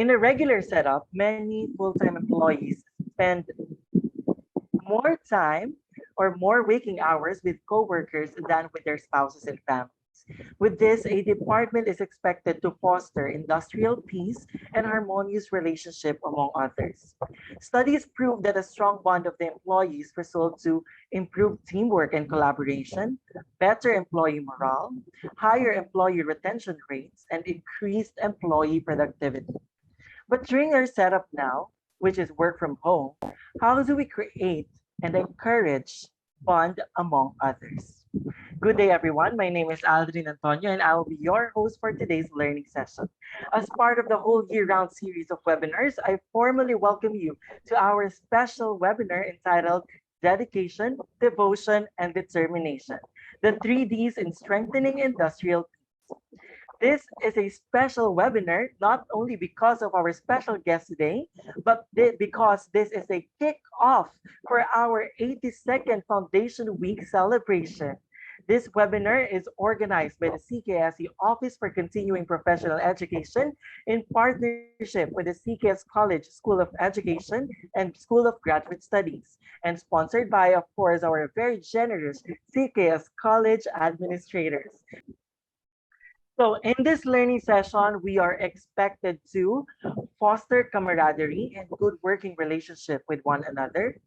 In a regular setup, many full-time employees spend more time or more waking hours with coworkers than with their spouses and families. With this, a department is expected to foster industrial peace and harmonious relationship among others. Studies prove that a strong bond of the employees results to improved teamwork and collaboration, better employee morale, higher employee retention rates, and increased employee productivity. But during our setup now, which is work from home, how do we create and encourage bond among others? Good day, everyone. My name is Aldrin Antonio, and I will be your host for today's learning session. As part of the whole year-round series of webinars, I formally welcome you to our special webinar entitled Dedication, Devotion, and Determination, the 3Ds in Strengthening Industrial Peace. This is a special webinar, not only because of our special guest today, but because this is a kick-off for our 82nd Foundation Week celebration. This webinar is organized by the CKSE Office for Continuing Professional Education in partnership with the CKS College School of Education and School of Graduate Studies, and sponsored by, of course, our very generous CKS College administrators. So in this learning session, we are expected to foster camaraderie and good working relationship with one another,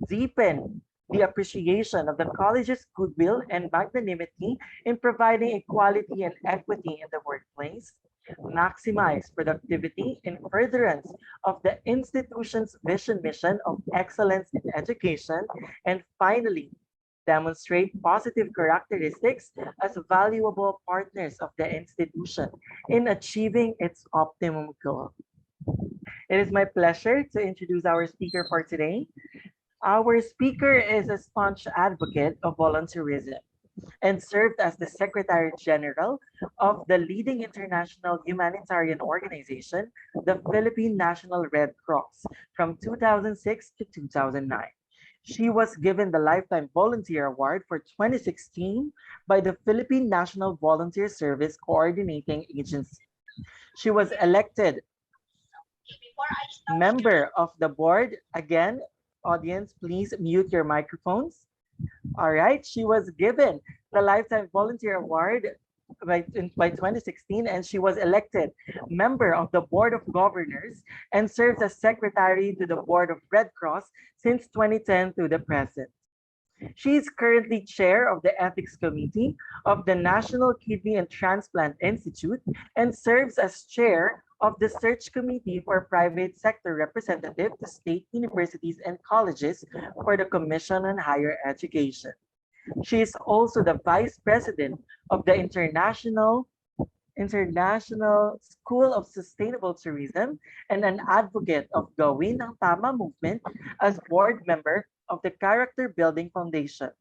deepen the appreciation of the college's goodwill and magnanimity in providing equality and equity in the workplace, maximize productivity in furtherance of the institution's vision mission of excellence in education, and finally, demonstrate positive characteristics as valuable partners of the institution in achieving its optimum goal. It is my pleasure to introduce our speaker for today. Our speaker is a staunch advocate of volunteerism and served as the Secretary General of the leading international humanitarian organization, the Philippine National Red Cross, from 2006 to 2009. She was given the Lifetime Volunteer Award for 2016 by the Philippine National Volunteer Service Coordinating Agency. She was elected member of the board. Again, audience, please mute your microphones. All right, she was given the Lifetime Volunteer Award by 2016, and she was elected member of the Board of Governors and serves as secretary to the Board of Red Cross since 2010 to the present. She is currently chair of the Ethics Committee of the National Kidney and Transplant Institute and serves as chair of the Search Committee for Private Sector Representative to state universities and colleges for the Commission on Higher Education. She is also the vice president of the International School of Sustainable Tourism and an advocate of Gawin ang Tama movement as board member of the Character Building Foundation.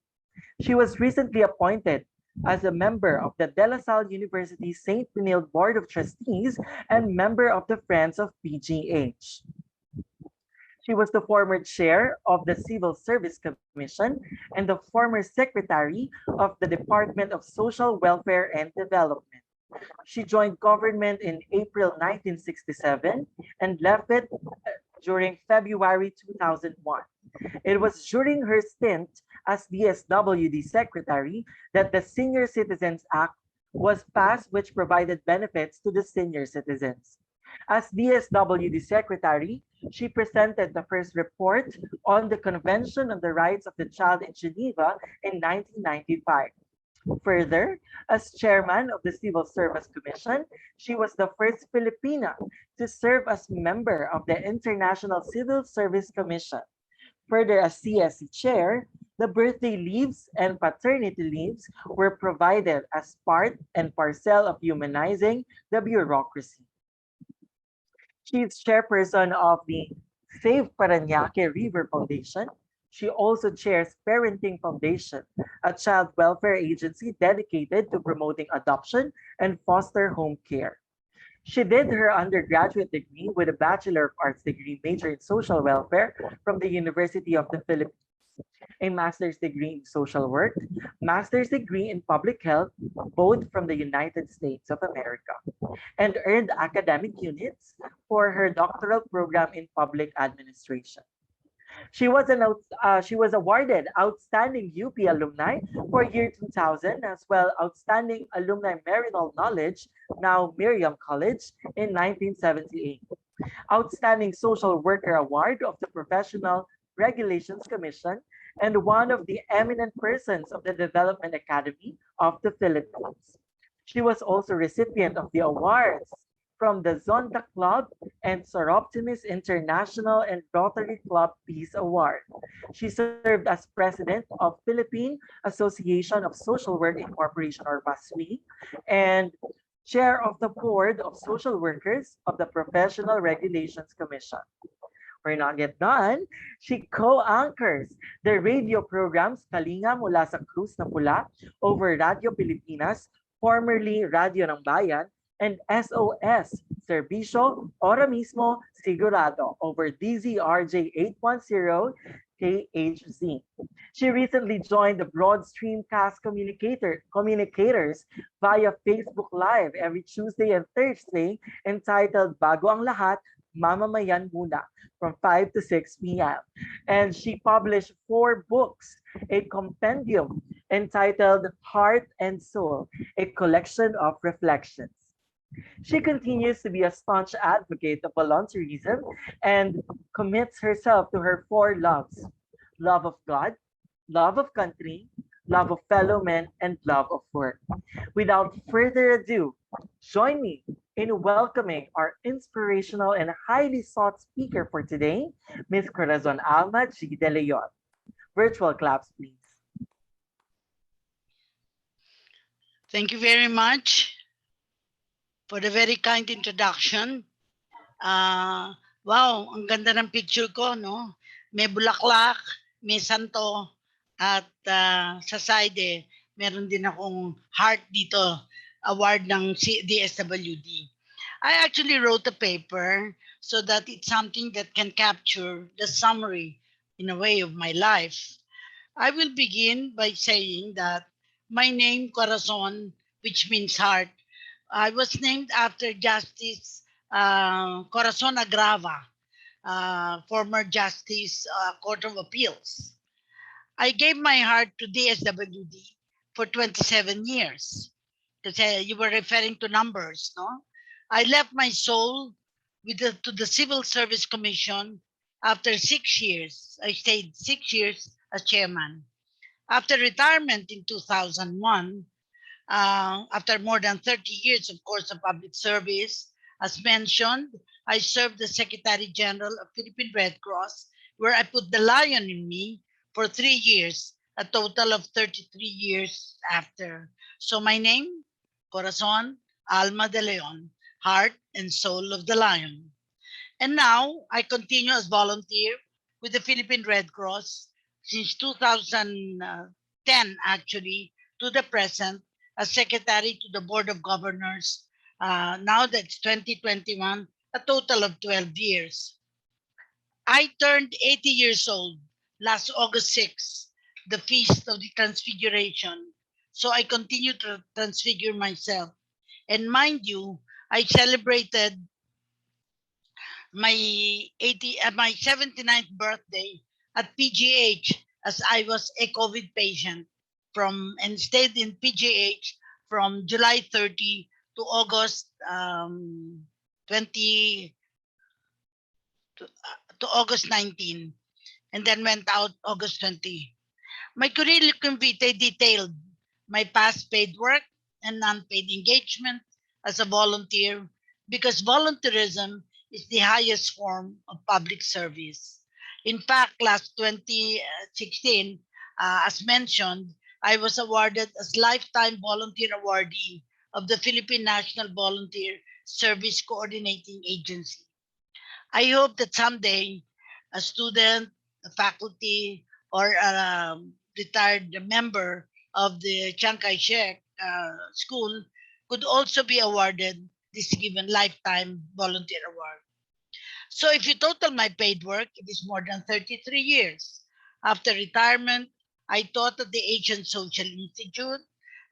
She was recently appointed as a member of the De La Salle University St. Benilde Board of Trustees and member of the Friends of PGH. She was the former chair of the Civil Service Commission and the former secretary of the Department of Social Welfare and Development. She joined government in April 1967 and left it during February 2001. It was during her stint as DSWD secretary that the Senior Citizens Act was passed, which provided benefits to the senior citizens. As DSWD secretary, she presented the first report on the Convention on the Rights of the Child in Geneva in 1995. Further, as chairman of the Civil Service Commission, she was the first Filipina to serve as member of the International Civil Service Commission. Further, as CSE chair, the birthday leaves and paternity leaves were provided as part and parcel of humanizing the bureaucracy. She is chairperson of the Save Parañaque River Foundation. She also chairs Parenting Foundation, a child welfare agency dedicated to promoting adoption and foster home care. She did her undergraduate degree with a Bachelor of Arts degree major in social welfare from the University of the Philippines. a master's degree in social work, master's degree in public health, both from the United States of America, and earned academic units for her doctoral program in public administration. She was awarded Outstanding UP Alumni for year 2000, as well Outstanding Alumni Meridol Knowledge, now Miriam College, in 1978. Outstanding Social Worker Award of the Professional Regulations Commission, and one of the eminent persons of the Development Academy of the Philippines. She was also recipient of the awards from the Zonta Club and Soroptimus International and Rotary Club Peace Award. She served as president of Philippine Association of Social Work Incorporation, or PASWI, and chair of the board of social workers of the Professional Regulations Commission. We're not yet done. She co-anchors the radio programs Kalinga mula sa Cruz na Pula over Radio Pilipinas, formerly Radio ng Bayan, and SOS, Servicio Ora Mismo Sigurado, over DZRJ 810 KHZ. She recently joined the Broad Streamcast Communicators via Facebook Live every Tuesday and Thursday, entitled Bago ang Lahat, Mamamayan Muna, from 5 to 6 p.m. And she published 4 books, a compendium entitled Heart and Soul, a collection of reflections. She continues to be a staunch advocate of volunteerism and commits herself to her 4 loves: love of God, love of country, love of fellow men, and love of work. Without further ado, join me in welcoming our inspirational and highly sought speaker for today, Ms. Corazon Alma G. De Leon. Virtual claps, please. Thank you very much for the very kind introduction. Wow, ang ganda ng picture ko, no? May bulaklak, may santo, at sa side, meron din akong heart dito, award ng DSWD. I actually wrote a paper so that it's something that can capture the summary in a way of my life. I will begin by saying that my name, Corazon, which means heart, I was named after Justice Corazon Agrava, former Justice Court of Appeals. I gave my heart to DSWD for 27 years. Because you were referring to numbers, no? I left my soul to the Civil Service Commission after 6 years. I stayed 6 years as chairman. After retirement in 2001, after more than 30 years, of course, of public service, as mentioned, I served as Secretary General of Philippine Red Cross, where I put the lion in me for 3 years, a total of 33 years after. So my name, Corazon Alma de Leon, heart and soul of the lion. And now I continue as volunteer with the Philippine Red Cross since 2010, actually, to the present, as secretary to the Board of Governors. Now that's 2021, a total of 12 years. I turned 80 years old last August 6th, the feast of the Transfiguration. So I continue to transfigure myself. And mind you, I celebrated my 79th birthday at PGH, as I was a COVID patient and stayed in PGH from July 30 to August 20 to August 19, and then went out August 20. My curriculum vitae detailed my past paid work and non-paid engagement as a volunteer, because volunteerism is the highest form of public service. In fact, last 2016, as mentioned, I was awarded as Lifetime Volunteer Awardee of the Philippine National Volunteer Service Coordinating Agency. I hope that someday a student, a faculty, or a retired member of the Chiang Kai-shek School could also be awarded this given Lifetime Volunteer Award. So if you total my paid work, it is more than 33 years. After retirement, I taught at the Asian Social Institute,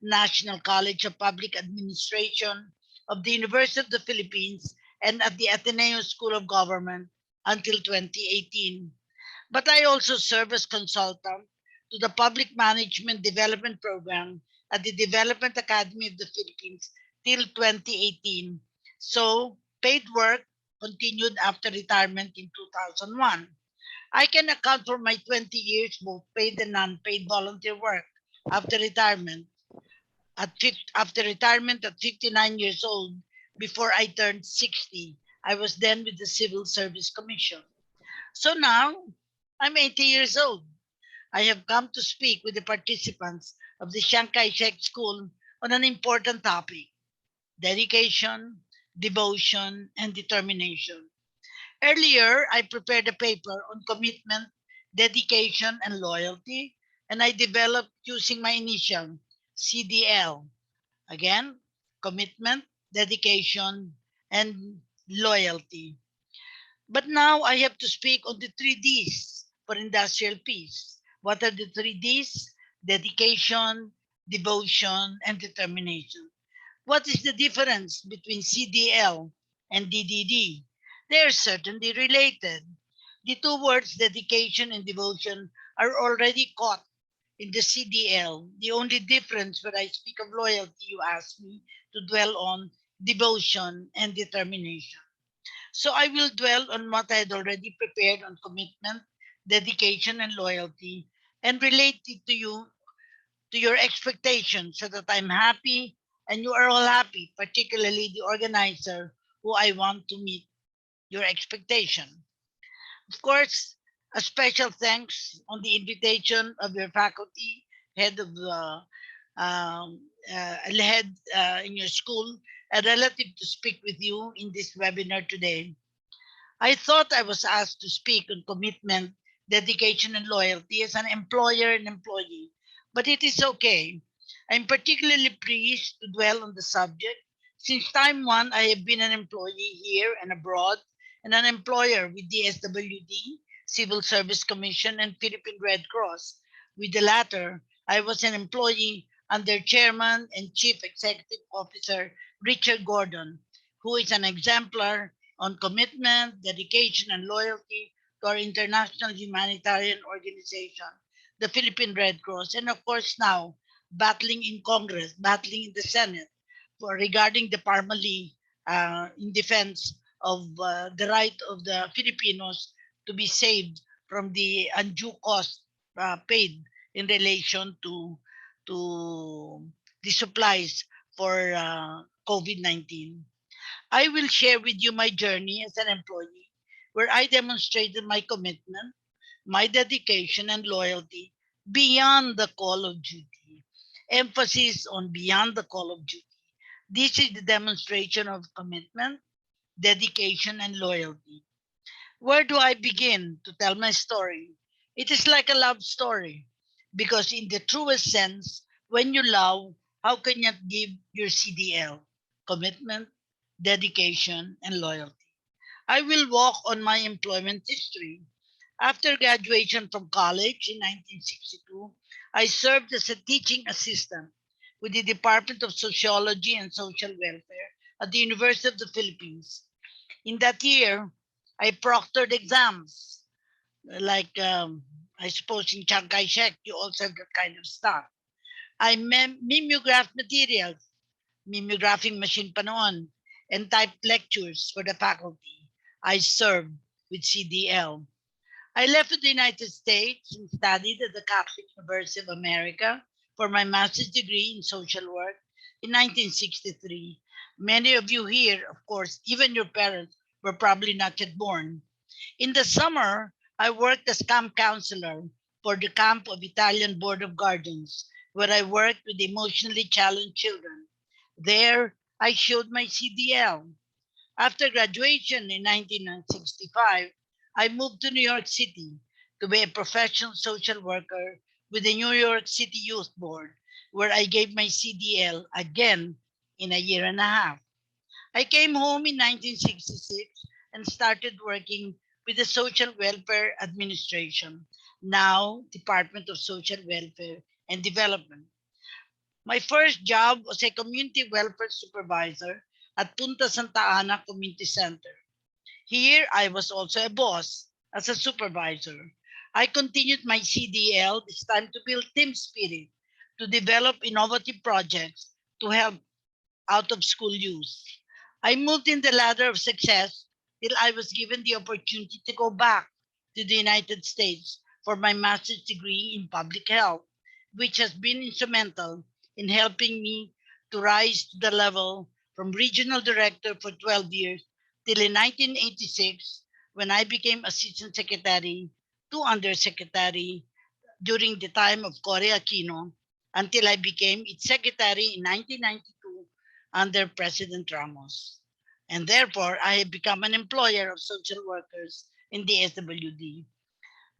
National College of Public Administration of the University of the Philippines, and at the Ateneo School of Government until 2018. But I also serve as consultant to the Public Management Development Program at the Development Academy of the Philippines till 2018. So, paid work continued after retirement in 2001. I can account for my 20 years, both paid and non-paid volunteer work after retirement. After retirement at 59 years old, before I turned 60, I was then with the Civil Service Commission. So now, I'm 80 years old. I have come to speak with the participants of the Chiang Kai-shek School on an important topic: dedication, devotion, and determination. Earlier, I prepared a paper on commitment, dedication, and loyalty, and I developed using my initial CDL. Again, commitment, dedication, and loyalty. But now I have to speak on the three D's for industrial peace. What are the three D's? Dedication, devotion, and determination. What is the difference between CDL and DDD? They are certainly related. The two words dedication and devotion are already caught in the CDL. The only difference when I speak of loyalty, you ask me to dwell on devotion and determination. So I will dwell on what I had already prepared on commitment, dedication, and loyalty, and relate it to you, to your expectations, so that I'm happy and you are all happy, particularly the organizer who I want to meet your expectation. Of course, a special thanks on the invitation of your faculty, head of the head in your school, a relative to speak with you in this webinar today. I thought I was asked to speak on commitment, dedication, and loyalty as an employer and employee, but it is okay. I'm particularly pleased to dwell on the subject. Since time one, I have been an employee here and abroad, and an employer with DSWD, Civil Service Commission, and Philippine Red Cross. With the latter, I was an employee under Chairman and Chief Executive Officer Richard Gordon, who is an exemplar on commitment, dedication, and loyalty to our international humanitarian organization, the Philippine Red Cross, and of course now battling in Congress, battling in the Senate for regarding the Parmali in defense of the right of the Filipinos to be saved from the undue cost paid in relation to the supplies for COVID-19. I will share with you my journey as an employee, where I demonstrated my commitment, my dedication, and loyalty beyond the call of duty. Emphasis on beyond the call of duty. This is the demonstration of commitment, dedication, and loyalty. Where do I begin to tell my story? It is like a love story, because in the truest sense, when you love, how can you give your CDL? Commitment, dedication, and loyalty. I will walk on my employment history. After graduation from college in 1962, I served as a teaching assistant with the Department of Sociology and Social Welfare at the University of the Philippines. In that year, I proctored exams, like I suppose in Chiang Kai-shek, you also have that kind of stuff. I mimeographed materials, mimeographing machine pa noon, and typed lectures for the faculty. I served with CDL. I left the United States and studied at the Catholic University of America for my master's degree in social work in 1963. Many of you here, of course, even your parents, were probably not yet born. In the summer, I worked as camp counselor for the camp of Italian Board of Guardians, where I worked with emotionally challenged children. There, I showed my CDL. After graduation in 1965, I moved to New York City to be a professional social worker with the New York City Youth Board, where I gave my CDL again in a year and a half. I came home in 1966 and started working with the Social Welfare Administration. now Department of Social Welfare and Development. My first job was a community welfare supervisor at Punta Santa Ana Community Center. Here, I was also a boss as a supervisor. I continued my CDL, this time to build team spirit, to develop innovative projects to help out of school youth. I moved in the ladder of success till I was given the opportunity to go back to the United States for my master's degree in public health, which has been instrumental in helping me to rise to the level from regional director for 12 years till in 1986 when I became assistant secretary to undersecretary during the time of Cory Aquino until I became its secretary in 1992 under President Ramos. And therefore, I have become an employer of social workers in the SWD.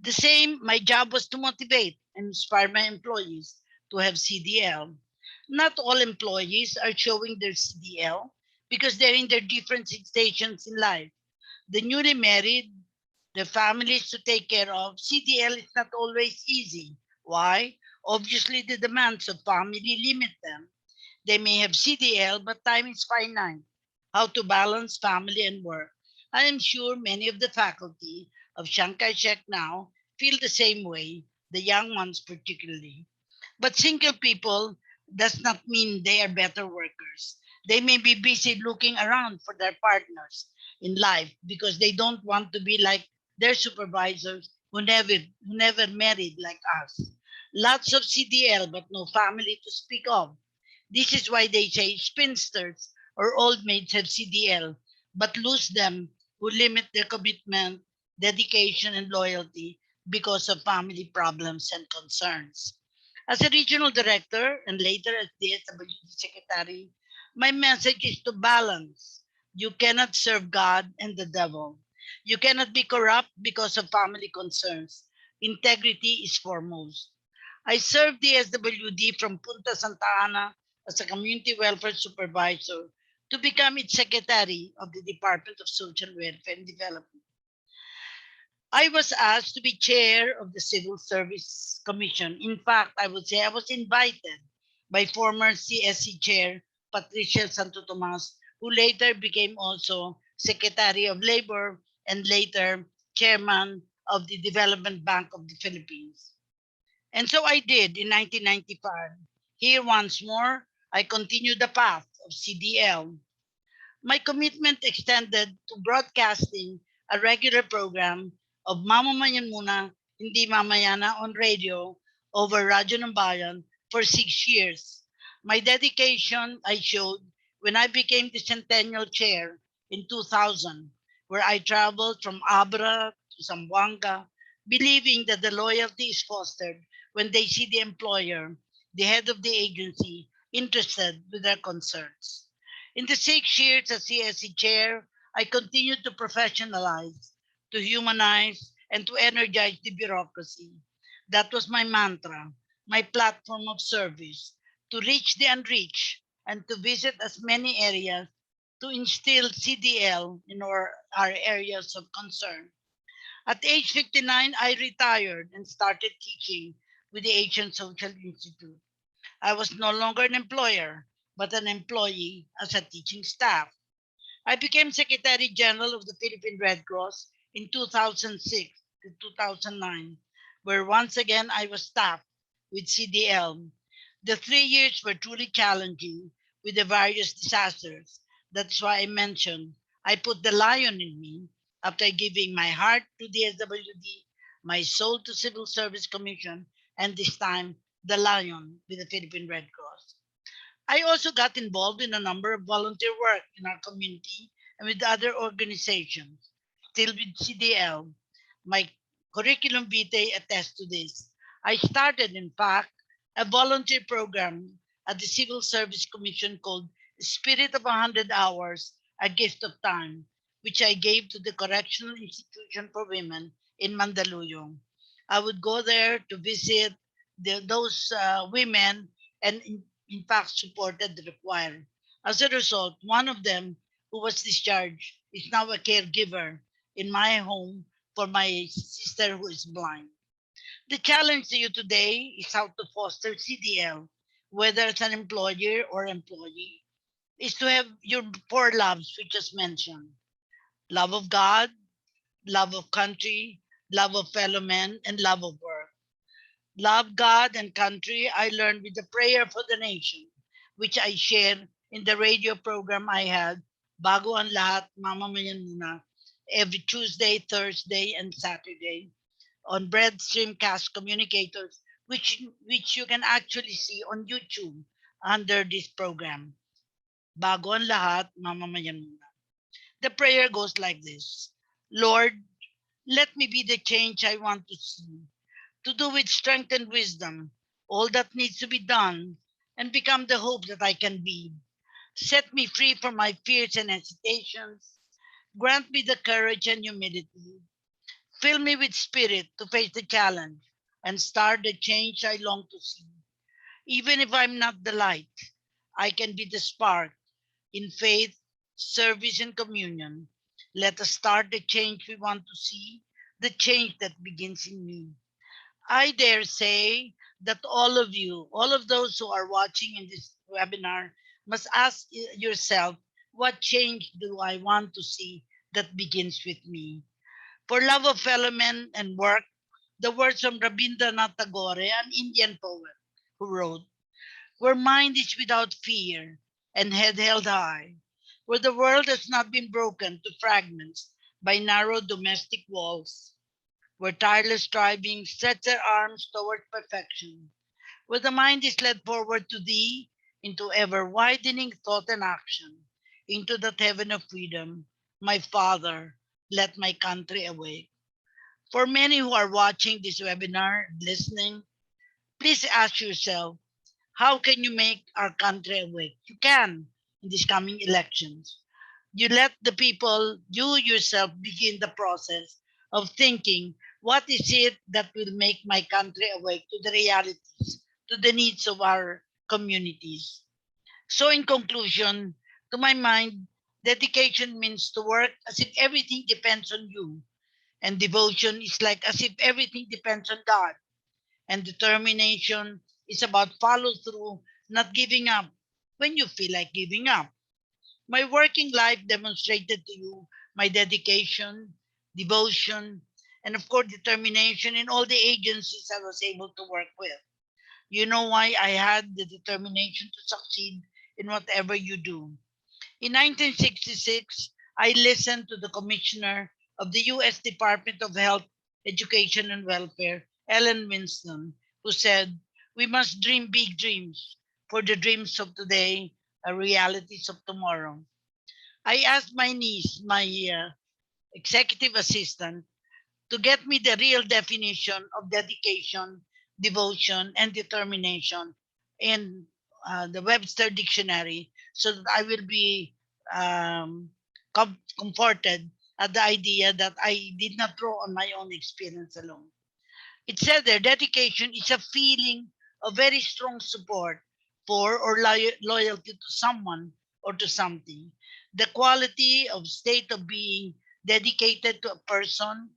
The same, my job was to motivate and inspire my employees to have CDL. Not all employees are showing their CDL because they're in their different stations in life. The newly married, the families to take care of, CDL is not always easy. Why? Obviously, the demands of family limit them. They may have CDL, but time is finite. How to balance family and work. I am sure many of the faculty of Shanghai Shek now feel the same way, the young ones particularly. But single people does not mean they are better workers. They may be busy looking around for their partners in life because they don't want to be like their supervisors who never married like us. Lots of CDL but no family to speak of. This is why they say spinsters or old maids have CDL but lose them who limit their commitment, dedication, and loyalty because of family problems and concerns. As a regional director and later as DSWD secretary, my message is to balance. You cannot serve God and the devil. You cannot be corrupt because of family concerns. Integrity is foremost. I served the SWD from Punta Santa Ana as a community welfare supervisor to become its secretary of the Department of Social Welfare and Development. I was asked to be chair of the Civil Service Commission. In fact, I would say I was invited by former CSC chair Patricia Santo Tomas, who later became also Secretary of Labor and later chairman of the Development Bank of the Philippines. And so I did in 1995. Here once more, I continued the path of CDL. My commitment extended to broadcasting a regular program of Mamamayan Muna, Hindi Mamayana on radio over Radyo ng Bayan for 6 years. My dedication I showed when I became the Centennial Chair in 2000, where I traveled from Abra to Zamboanga, believing that the loyalty is fostered when they see the employer, the head of the agency, interested with their concerns. In the 6 years as CSC chair, I continued to professionalize, to humanize, and to energize the bureaucracy. That was my mantra, my platform of service, to reach the unreached and to visit as many areas to instill CDL in our areas of concern. At age 59, I retired and started teaching with the Asian Social Institute. I was no longer an employer, but an employee as a teaching staff. I became Secretary General of the Philippine Red Cross in 2006 to 2009, where once again I was staffed with CDL. The 3 years were truly challenging with the various disasters. That's why I mentioned I put the lion in me after giving my heart to the SWD, my soul to Civil Service Commission, and this time the lion with the Philippine Red Cross. I also got involved in a number of volunteer work in our community and with other organizations. Still with CDL, my curriculum vitae attests to this. I started, in fact, a volunteer program at the Civil Service Commission called Spirit of 100 Hours, a Gift of Time, which I gave to the Correctional Institution for Women in Mandaluyong. I would go there to visit those women and in fact supported the required. As a result, one of them who was discharged is now a caregiver in my home for my sister who is blind. The challenge to you today is how to foster CDL, whether as an employer or employee, is to have your four loves we just mentioned: love of God, love of country, love of fellow men, and love of work. Love God and country I learned with the prayer for the nation, which I share in the radio program I had, Bago ang Lahat, Mamamayan Muna, every Tuesday, Thursday, and Saturday on Bread Streamcast Communicators, which you can actually see on YouTube under this program. Bago ang lahat, mamamayan muna. The prayer goes like this: Lord, let me be the change I want to see, to do with strength and wisdom all that needs to be done, and become the hope that I can be. Set me free from my fears and hesitations. Grant me the courage and humility. Fill me with spirit to face the challenge and start the change I long to see. Even if I'm not the light, I can be the spark in faith, service, and communion. Let us start the change we want to see, the change that begins in me. I dare say that all of you, all of those who are watching in this webinar, must ask yourself, what change do I want to see that begins with me? For love of fellow men and work, the words from Rabindranath Tagore, an Indian poet, who wrote, where mind is without fear and head held high, where the world has not been broken to fragments by narrow domestic walls, where tireless striving sets their arms toward perfection, where the mind is led forward to thee into ever widening thought and action, into that heaven of freedom, my Father, let my country awake. For many who are watching this webinar, listening, please ask yourself, how can you make our country awake? You can in these coming elections. You let the people, you yourself, begin the process of thinking, what is it that will make my country awake to the realities, to the needs of our communities? So, in conclusion, to my mind, dedication means to work as if everything depends on you, and devotion is like as if everything depends on God, and determination is about follow through, not giving up when you feel like giving up. My working life demonstrated to you my dedication, devotion, and of course determination in all the agencies I was able to work with. You know why I had the determination to succeed in whatever you do. In 1966, I listened to the Commissioner of the U.S. Department of Health, Education, and Welfare, Ellen Winston, who said, we must dream big dreams, for the dreams of today are realities of tomorrow. I asked my niece, my executive assistant, to get me the real definition of dedication, devotion, and determination in the Webster Dictionary so that I will be comforted at the idea that I did not draw on my own experience alone. It said there, dedication is a feeling of very strong support for or loyalty to someone or to something. The quality of state of being dedicated to a person,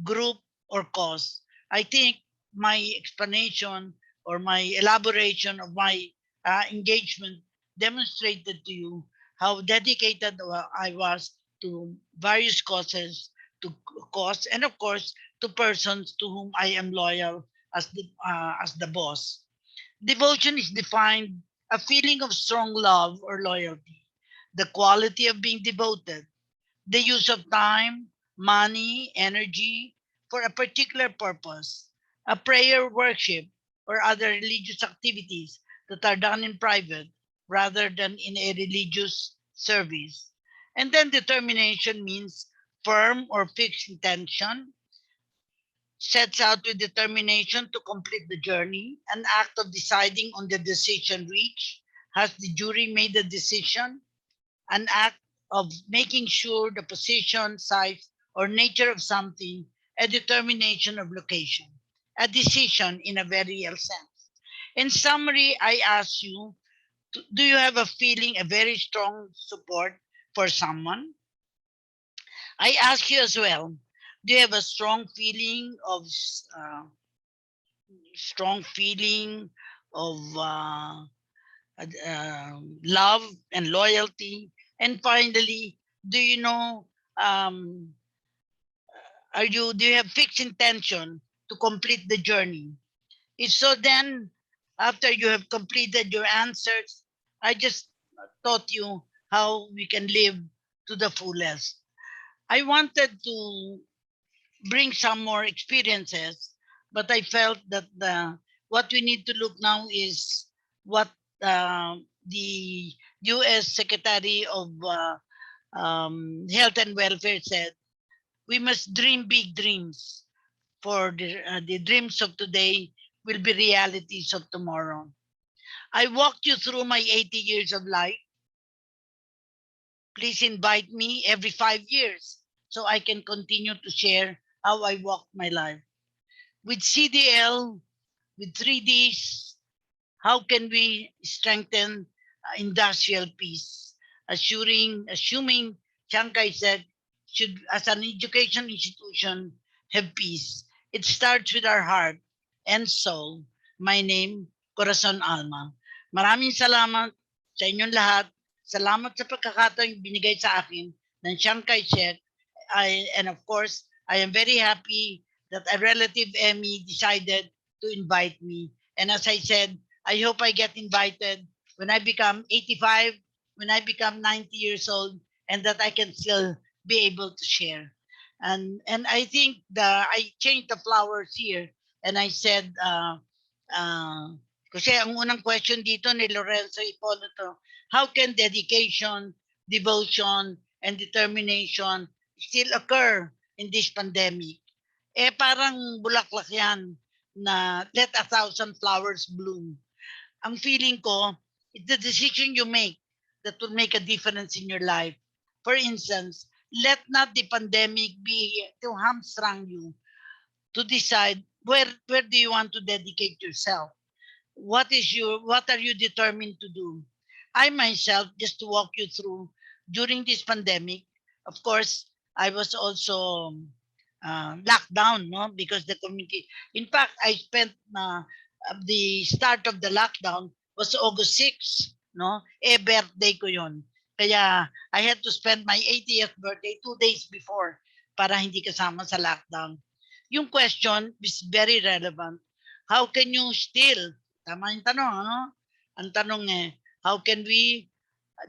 group, or cause. I think my explanation or my elaboration of my engagement demonstrated to you how dedicated I was to various causes, to cause, and of course to persons to whom I am loyal as the boss. Devotion is defined a feeling of strong love or loyalty, the quality of being devoted, the use of time, money, energy for a particular purpose, a prayer, worship, or other religious activities that are done in private rather than in a religious service. And then determination means firm or fixed intention, sets out with determination to complete the journey, an act of deciding on the decision reached. Has the jury made the decision? An act of making sure the position, size, or nature of something, a determination of location, a decision in a very real sense. In summary, I ask you, do you have a feeling, a very strong support for someone? I ask you as well, do you have a strong feeling of strong feeling of love and loyalty. And finally, do you know, um, do you have fixed intention to complete the journey? It's so then, after you have completed your answers, I just taught you how we can live to the fullest. I wanted to bring some more experiences, but I felt that what we need to look now is what the U.S. Secretary of Health and Welfare said. We must dream big dreams, for the dreams of today will be realities of tomorrow. I walked you through my 80 years of life. Please invite me every 5 years so I can continue to share how I walked my life. With CDL, with 3Ds, how can we strengthen industrial peace? Assuming Chiang Kai-shek should, as an education institution, have peace. It starts with our heart and soul. My name, Corazon Alma. Maraming salamat sa inyong lahat. Salamat sa pagkakataong binigay sa akin ng Chiang Kai-shek. And of course, I am very happy that a relative Emmy decided to invite me. And as I said, I hope I get invited when I become 85, when I become 90 years old, and that I can still be able to share. And I think I changed the flowers here, and I said, kasi ang unang question dito ni Lorenzo Ipolo to, how can dedication, devotion, and determination still occur in this pandemic? Eh parang bulaklak yan na let a thousand flowers bloom. Ang feeling ko, it's the decision you make that will make a difference in your life. For instance, let not the pandemic be to hamstrung you to decide where do you want to dedicate yourself. What are you determined to do? I myself, just to walk you through, during this pandemic, of course, I was also locked down, no, because the community. In fact, I spent the start of the lockdown was August 6, no? Birthday ko yun. Kaya I had to spend my 80th birthday 2 days before para hindi kasama sa lockdown. Yung question is very relevant. How can you still, tama yung tanong, ano? Ang tanong how can we,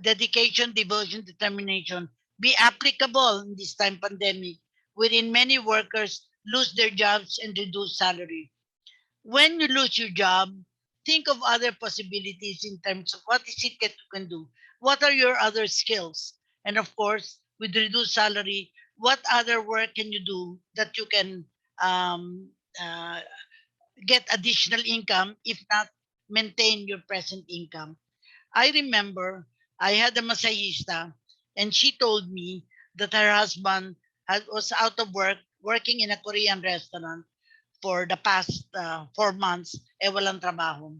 dedication, devotion, determination, be applicable in this time pandemic, wherein many workers lose their jobs and reduce salary? When you lose your job, think of other possibilities in terms of what is it that you can do. What are your other skills? And of course, with reduced salary, what other work can you do that you can um, uh, get additional income, if not maintain your present income? I remember I had a masahista, and she told me that her husband was out of work, working in a Korean restaurant for the past 4 months, walang trabaho.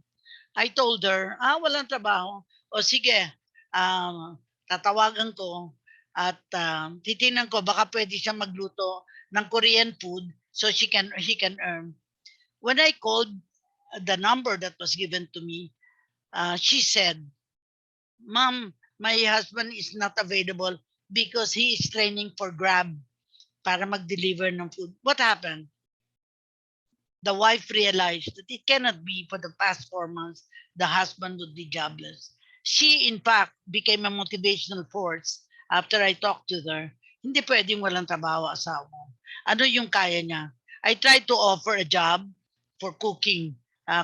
I told her, walang trabaho. O sige, tatawagan ko at titingnan ko baka pwede siya magluto ng Korean food so he can earn. When I called the number that was given to me, she said, "Ma'am, my husband is not available because he is training for Grab para mag-deliver ng food." What happened? The wife realized that it cannot be for the past 4 months the husband would be jobless. She, in fact, became a motivational force after I talked to her. Hindi pwedeng walang trabaho asawa mo. Ano yung kaya niya? I tried to offer a job for cooking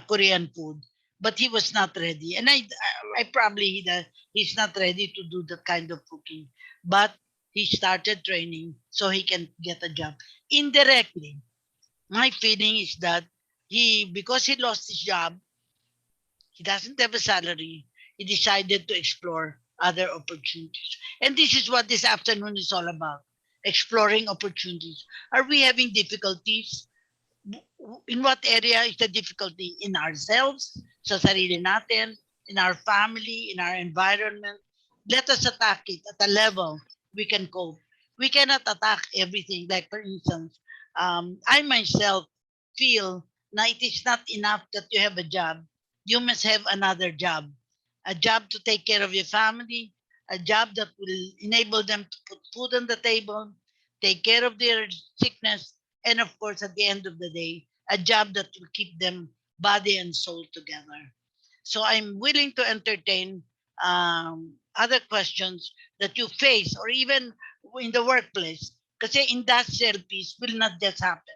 Korean food, but he was not ready. And I probably he's not ready to do that kind of cooking. But he started training so he can get a job. Indirectly, my feeling is that because he lost his job, he doesn't have a salary, he decided to explore other opportunities. And this is what this afternoon is all about, exploring opportunities. Are we having difficulties? In what area is the difficulty? In ourselves, sa sarili natin, in our family, in our environment. Let us attack it at a level we can cope. We cannot attack everything. Like for instance, I myself feel na it is not enough that you have a job. You must have another job. A job to take care of your family, a job that will enable them to put food on the table, take care of their sickness, and of course, at the end of the day, a job that will keep them body and soul together. So I'm willing to entertain other questions that you face or even in the workplace. Kasi industrial peace will not just happen.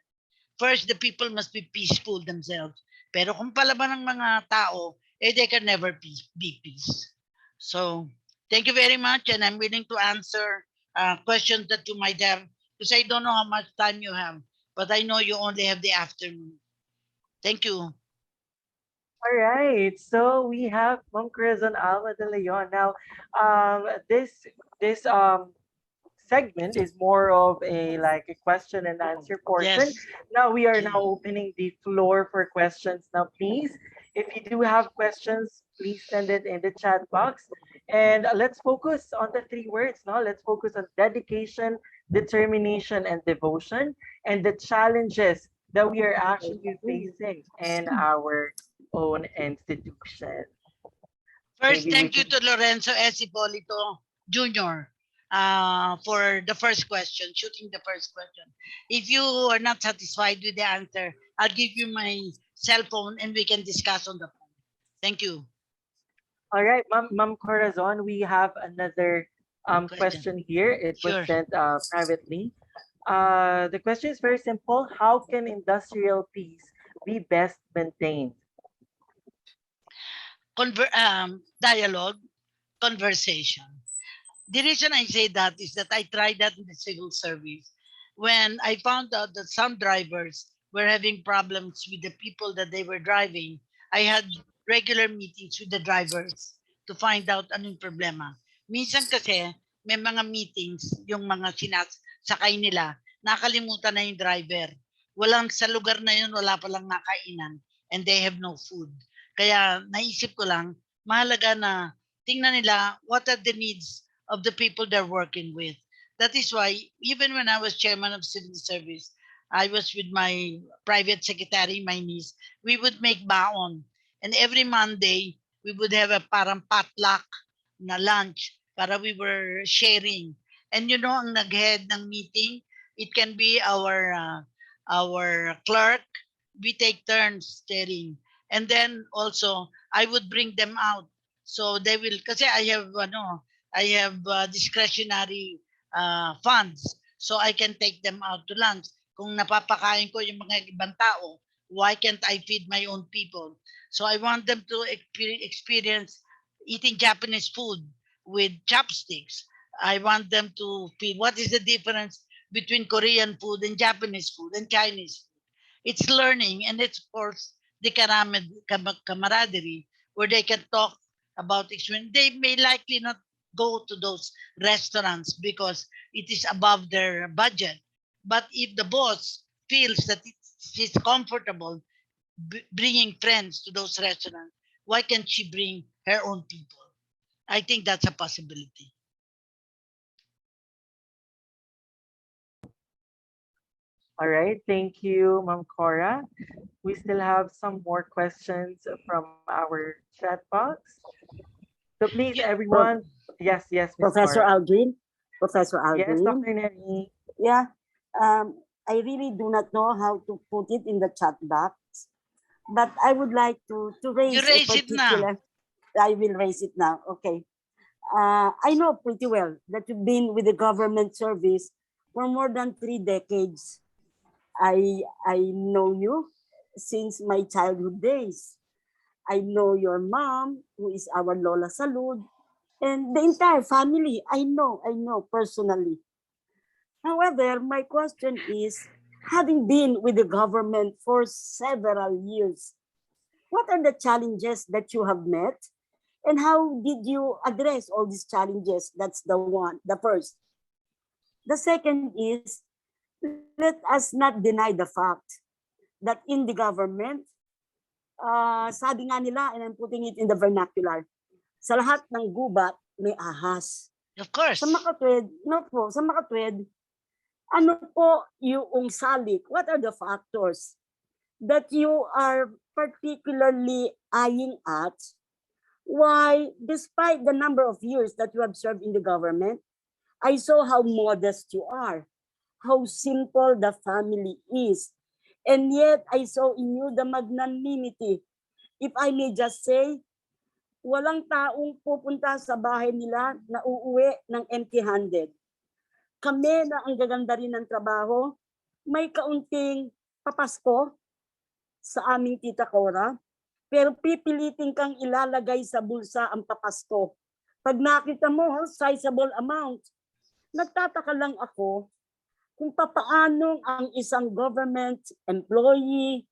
First, the people must be peaceful themselves. Pero kung palaban ng mga tao, they can never be peace. So, thank you very much, and I'm willing to answer questions that you might have because I don't know how much time you have, but I know you only have the afternoon. Thank you. All right. So we have Mom Corazon Alma de Leon. Now, this segment is more of a like a question and answer portion. Yes. Now we are Okay. now opening the floor for questions. Now, please, if you do have questions, please send it in the chat box. And let's focus on the three words. Now, let's focus on dedication, determination, and devotion, and the challenges that we are actually facing in our own institution. First, Maybe we thank you can. to Lorenzo S. Hipolito Jr. For the first question, shooting the first question. If you are not satisfied with the answer, I'll give you my cell phone and we can discuss on the phone. Thank you. All right, Ma'am Corazon, we have another Question. question here. It was Sure. sent privately. The question is very simple. How can industrial peace be best maintained? Dialogue, conversation. The reason I say that is that I tried that in the civil service when I found out that some drivers were having problems with the people that they were driving. I had regular meetings with the drivers to find out anong problema. Minsan kasi may mga meetings yung mga sakay nila, nakalimutan na yung driver. Walang sa lugar na yun, wala palang nakainan and they have no food. Kaya naisip ko lang, mahalaga na tingnan nila what are the needs of the people they're working with. That is why, even when I was chairman of civil service, I was with my private secretary, my niece, we would make baon. And every Monday, we would have a parang potluck na lunch para we were sharing. And you know, ang nag-head ng meeting, it can be our clerk. We take turns sharing. And then also, I would bring them out. So they will, kasi I have discretionary funds. So I can take them out to lunch. Kung napapakain ko yung mga ibang tao, why can't I feed my own people? So I want them to experience eating Japanese food with chopsticks. I want them to feel what is the difference between Korean food and Japanese food and Chinese food. It's learning and it's of course the camaraderie where they can talk about experience. They may likely not go to those restaurants because it is above their budget. But if the boss feels that she's comfortable bringing friends to those restaurants, why can't she bring her own people? I think that's a possibility. All right, thank you, Ma'am Cora. We still have some more questions from our chat box. So please, Yeah. everyone. Yes, Miss Professor Cora. Aldrin, Professor Yes, Aldrin. Dr. Neri. Yeah, I really do not know how to put it in the chat box, but I would like to You raise a raise it now. particular. I will raise it now. Okay. I know pretty well that you've been with the government service for more than 3 decades. I know you since my childhood days. I know your mom, who is our Lola Salud, and the entire family. I know personally. However, my question is, having been with the government for several years, what are the challenges that you have met? And how did you address all these challenges? That's the first. The second is, let us not deny the fact that in the government, sabi nga nila, and I'm putting it in the vernacular, sa lahat ng gubat, may ahas. Of course. Sa makatwid, no po, sa makatwid, ano po yung salik? What are the factors that you are particularly eyeing at? Why, despite the number of years that you have served in the government, I saw how modest you are, how simple the family is. And yet, I saw in you the magnanimity. If I may just say, walang taong pupunta sa bahay nila na uuwi ng empty-handed. Kami na ang gaganda rin ng trabaho, may kaunting papasko sa aming tita Cora, pero pipilitin kang ilalagay sa bulsa ang papasko. Pag nakita mo, sizable amount, nagtataka lang ako kung papaano ang isang government employee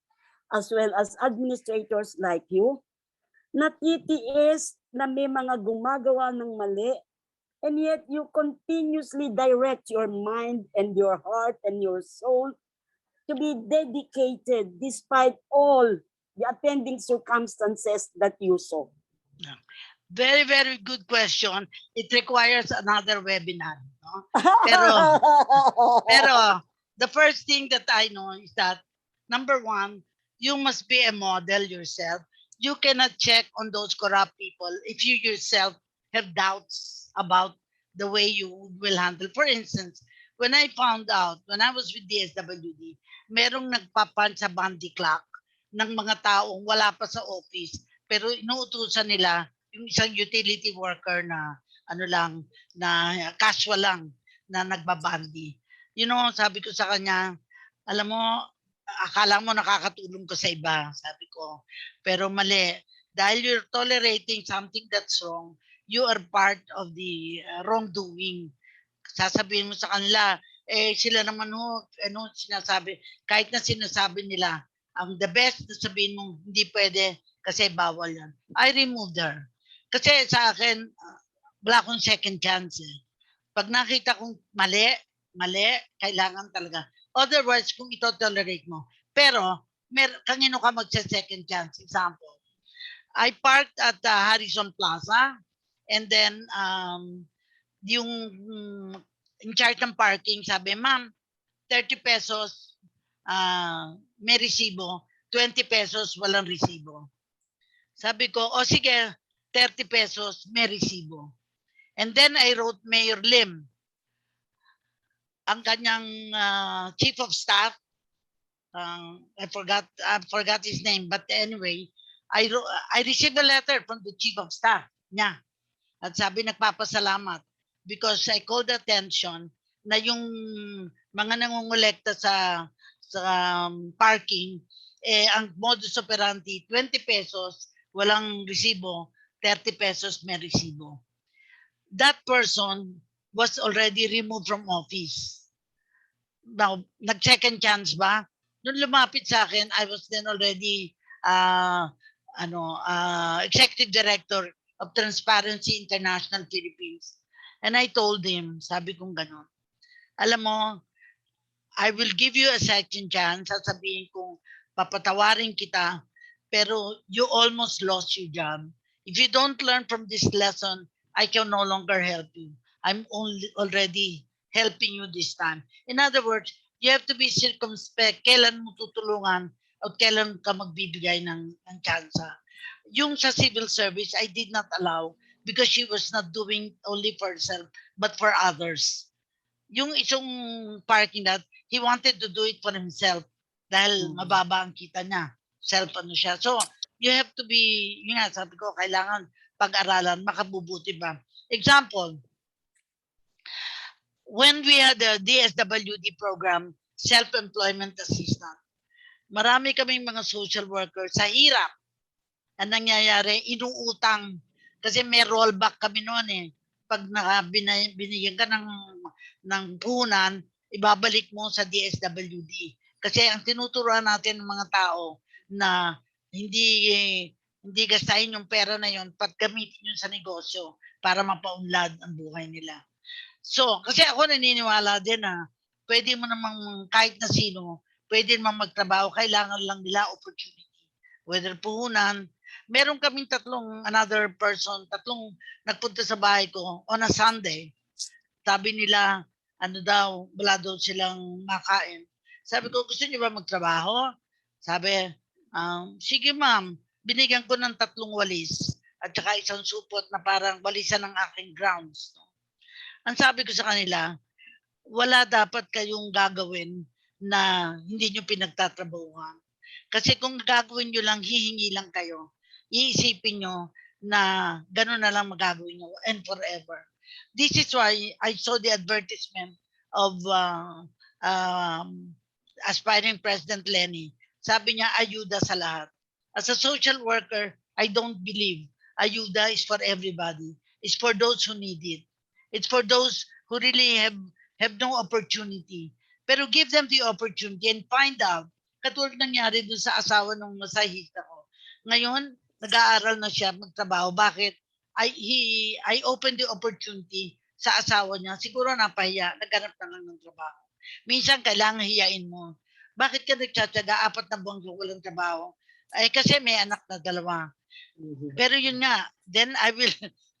as well as administrators like you natitiis na may mga gumagawa ng mali, and yet you continuously direct your mind and your heart and your soul to be dedicated despite all the attending circumstances that you saw. Very, very good question. It requires another webinar. No? Pero the first thing that I know is that, number one, you must be a model yourself. You cannot check on those corrupt people if you yourself have doubts about the way you will handle. For instance, when I found out, when I was with DSWD, merong nagpapan sa bandy clock ng mga taong wala pa sa office, pero inuutusan nila yung isang utility worker na ano lang, na casual lang, na nagbabandi. You know, sabi ko sa kanya, alam mo, akala mo nakakatulong ko sa iba, sabi ko. Pero mali. Dahil you're tolerating something that's wrong, you are part of the wrongdoing. Sasabihin mo sa kanila, sila naman sinasabi, kahit na sinasabi nila, ang the best na sabihin mo, hindi pwede kasi bawal yan. I removed her. Kasi sa akin, wala akong second chance. Pag nakita kong mali, kailangan talaga. Otherwise, kung ito-tolerate mo. Pero, kanino ka magsa-second chance? Example, I parked at Harrison Plaza and then yung in charge ng parking sabi, ma'am, 30 pesos may resibo, 20 pesos walang resibo. Sabi ko, sige, 30 pesos may resibo. And then I wrote Mayor Lim, ang kanyang chief of staff, I forgot his name, but anyway, I received a letter from the chief of staff niya. At sabi, nagpapasalamat because I called attention na yung mga nangungulekta sa parking, ang modus operandi, 20 pesos, walang resibo, 30 pesos may resibo. That person was already removed from office. Now, nag-second chance ba? Nung lumapit sa akin, I was then already Executive Director of Transparency International Philippines. And I told him, sabi kong gano'n, alam mo, I will give you a second chance, sasabihin kong papatawarin kita, pero you almost lost your job. If you don't learn from this lesson, I can no longer help you. I'm already helping you this time. In other words, you have to be circumspect kailan mo tutulungan o kailan ka magbibigay ng tsansa. Yung sa civil service, I did not allow because she was not doing only for herself but for others. Yung isang parking lot, he wanted to do it for himself dahil mababa ang kita niya. Self siya. So, you have to be, yun nga, sabi ko, kailangan pag-aralan, makabubuti ba. Example, when we had the DSWD program, self-employment assistant, marami kaming mga social workers sa hirap. Ang nangyayari, inuutang. Kasi may rollback kami noon . Pag binigyan ka ng puhunan, ibabalik mo sa DSWD. Kasi ang tinuturuan natin ng mga tao na hindi gastahin yung pera na yun, gamitin yun sa negosyo para mapaunlad ang buhay nila. So, kasi ako naniniwala din na pwede mo namang kahit na sino, pwede namang magtrabaho, kailangan lang nila opportunity. Whether puhunan, meron kaming tatlong nagpunta sa bahay ko on a Sunday. Sabi nila, wala daw silang makain. Sabi ko, gusto niyo ba magtrabaho? Sabi, sige ma'am, binigyan ko ng 3 walis at saka isang supot na parang walisan ng aking grounds. Ang sabi ko sa kanila, wala dapat kayong gagawin na hindi nyo pinagtatrabahuhan. Kasi kung gagawin nyo lang, hihingi lang kayo. Iisipin nyo na gano'n na lang magagawin nyo and forever. This is why I saw the advertisement of aspiring President Lenny. Sabi niya, ayuda sa lahat. As a social worker, I don't believe ayuda is for everybody. It's for those who need it. It's for those who really have no opportunity. Pero give them the opportunity and find out. Katulad nangyari dun sa asawa ng masahista ko. Ngayon, nag-aaral na siya magtrabaho. Bakit? I opened the opportunity sa asawa niya. Siguro napahiya, naghanap na lang ng trabaho. Minsan kailangan hiyain mo. Bakit ka nagtsatsaga 4 na buwan kung walang trabaho? Kasi may anak na 2. Pero yun nga, then I will,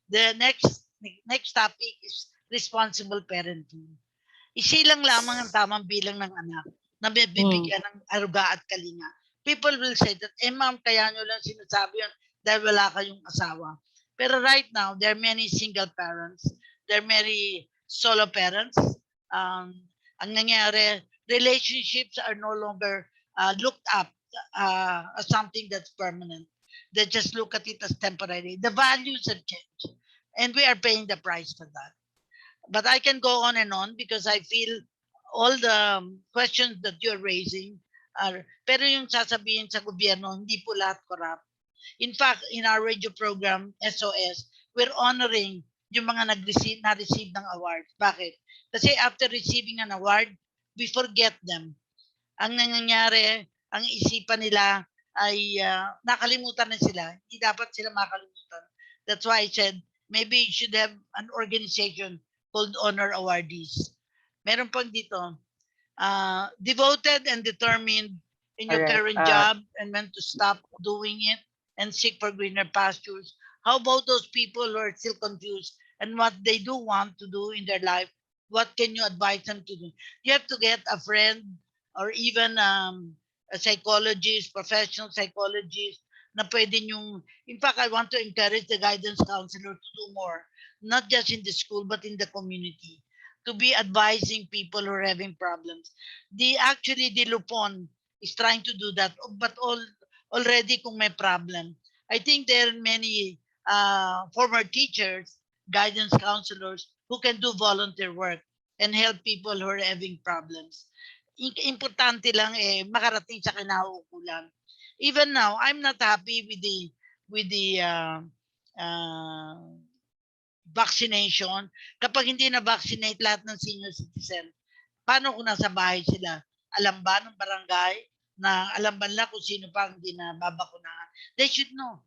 the next topic is responsible parenting. Isilang lamang ang tamang bilang ng anak na bibigyan ng aruga at kalinga. People will say that, ma'am, kaya nyo lang sinasabi yun dahil wala kayong asawa. Pero right now, there are many single parents. There are many solo parents. Ang nangyari, relationships are no longer looked up as something that's permanent. They just look at it as temporary. The values have changed. And we are paying the price for that. But I can go on and on because I feel all the questions that you're raising are, pero yung sasabihin sa gobyerno, hindi po lahat corrupt. In fact, in our radio program, SOS, we're honoring yung mga na-receive ng awards. Bakit? Kasi after receiving an award, we forget them. Ang nangyayari, ang isipan nila ay nakalimutan na sila. Hindi dapat sila makalimutan. That's why I said, maybe you should have an organization called Honor Awardees. Meron pang dito, devoted and determined in your current job and when to stop doing it and seek for greener pastures. How about those people who are still confused and what they do want to do in their life? What can you advise them to do? You have to get a friend or even a psychologist, professional psychologist na pwede nyong, in fact, I want to encourage the guidance counselor to do more, not just in the school, but in the community, to be advising people who are having problems. Actually, the Lupon is trying to do that, but already kung may problem. I think there are many former teachers, guidance counselors, who can do volunteer work and help people who are having problems. Importante lang makarating sa kinauukulan. Even now, I'm not happy with the vaccination. Kapag hindi na vaccinate lahat ng senior citizen, paano kung nasa bahay sila? Alam ba ng barangay na alam ba nila kung sino pa hindi na babakunahan? They should know.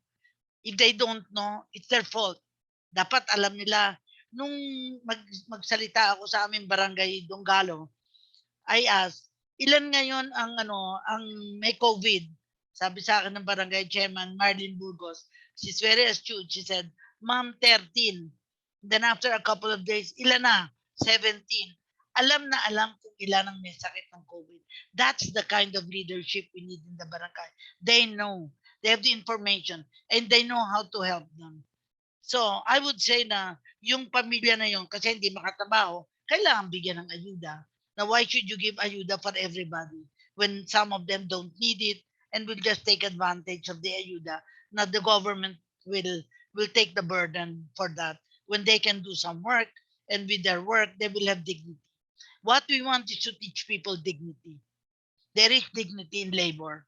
If they don't know, it's their fault. Dapat alam nila. Nung magsalita ako sa aming barangay Donggalo, I asked, ilan ngayon ang may COVID? Sabi sa akin ng barangay chairman, Marlene Burgos, she's very astute. She said, Ma'am, 13. Then after a couple of days, ilan na? 17. Alam na alam kung ilan ang may sakit ng COVID. That's the kind of leadership we need in the barangay. They know. They have the information and they know how to help them. So, I would say na yung pamilya na yun, kasi hindi makatrabaho, kailangan bigyan ng ayuda. Now, why should you give ayuda for everybody when some of them don't need it and will just take advantage of the ayuda? Now, the government will take the burden for that when they can do some work, and with their work, they will have dignity. What we want is to teach people dignity. There is dignity in labor.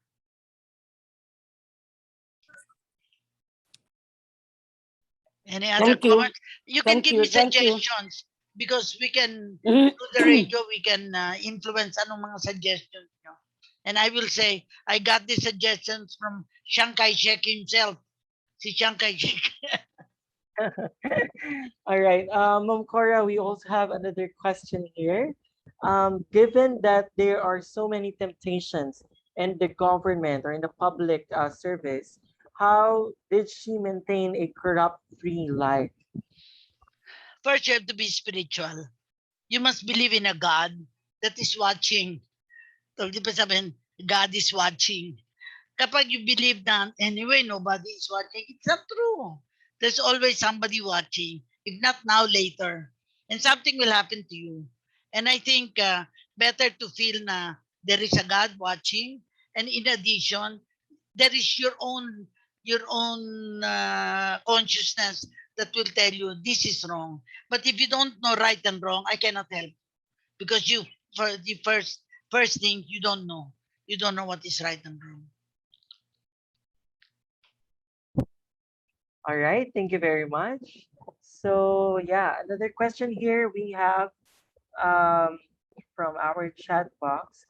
Any other comments? You can give me suggestions because we can, through the radio, we can influence anong mga suggestions nyo. And I will say, I got these suggestions from Chiang Kai-shek himself. Si Chiang Kai-shek. All right. Ma'am Cora, we also have another question here. Given that there are so many temptations in the government or in the public service, how did she maintain a corrupt-free life? First, you have to be spiritual. You must believe in a God that is watching. So, di ba sabihin, God is watching. Kapag you believe that anyway, nobody is watching, it's not true. There's always somebody watching. If not now, later. And something will happen to you. And I think better to feel na there is a God watching. And in addition, there is your own consciousness that will tell you this is wrong. But if you don't know right and wrong, I cannot help because you for the first thing you don't know. You don't know what is right and wrong. All right, thank you very much. So yeah, another question here we have um, from our chat box.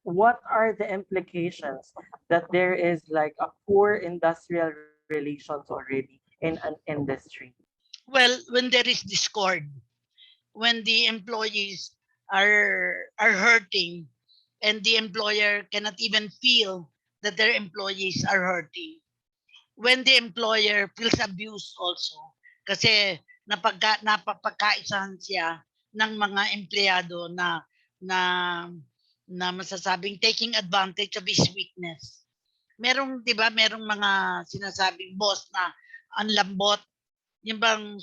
What are the implications that there is like a poor industrial relations already in an industry? Well, when there is discord, when the employees are hurting and the employer cannot even feel that their employees are hurting, when the employer feels abused also kasi napapagkaisahan siya ng mga empleyado na na masasabing taking advantage of his weakness. Merong 'di ba, merong mga sinasabing boss na ang lambot, yung bang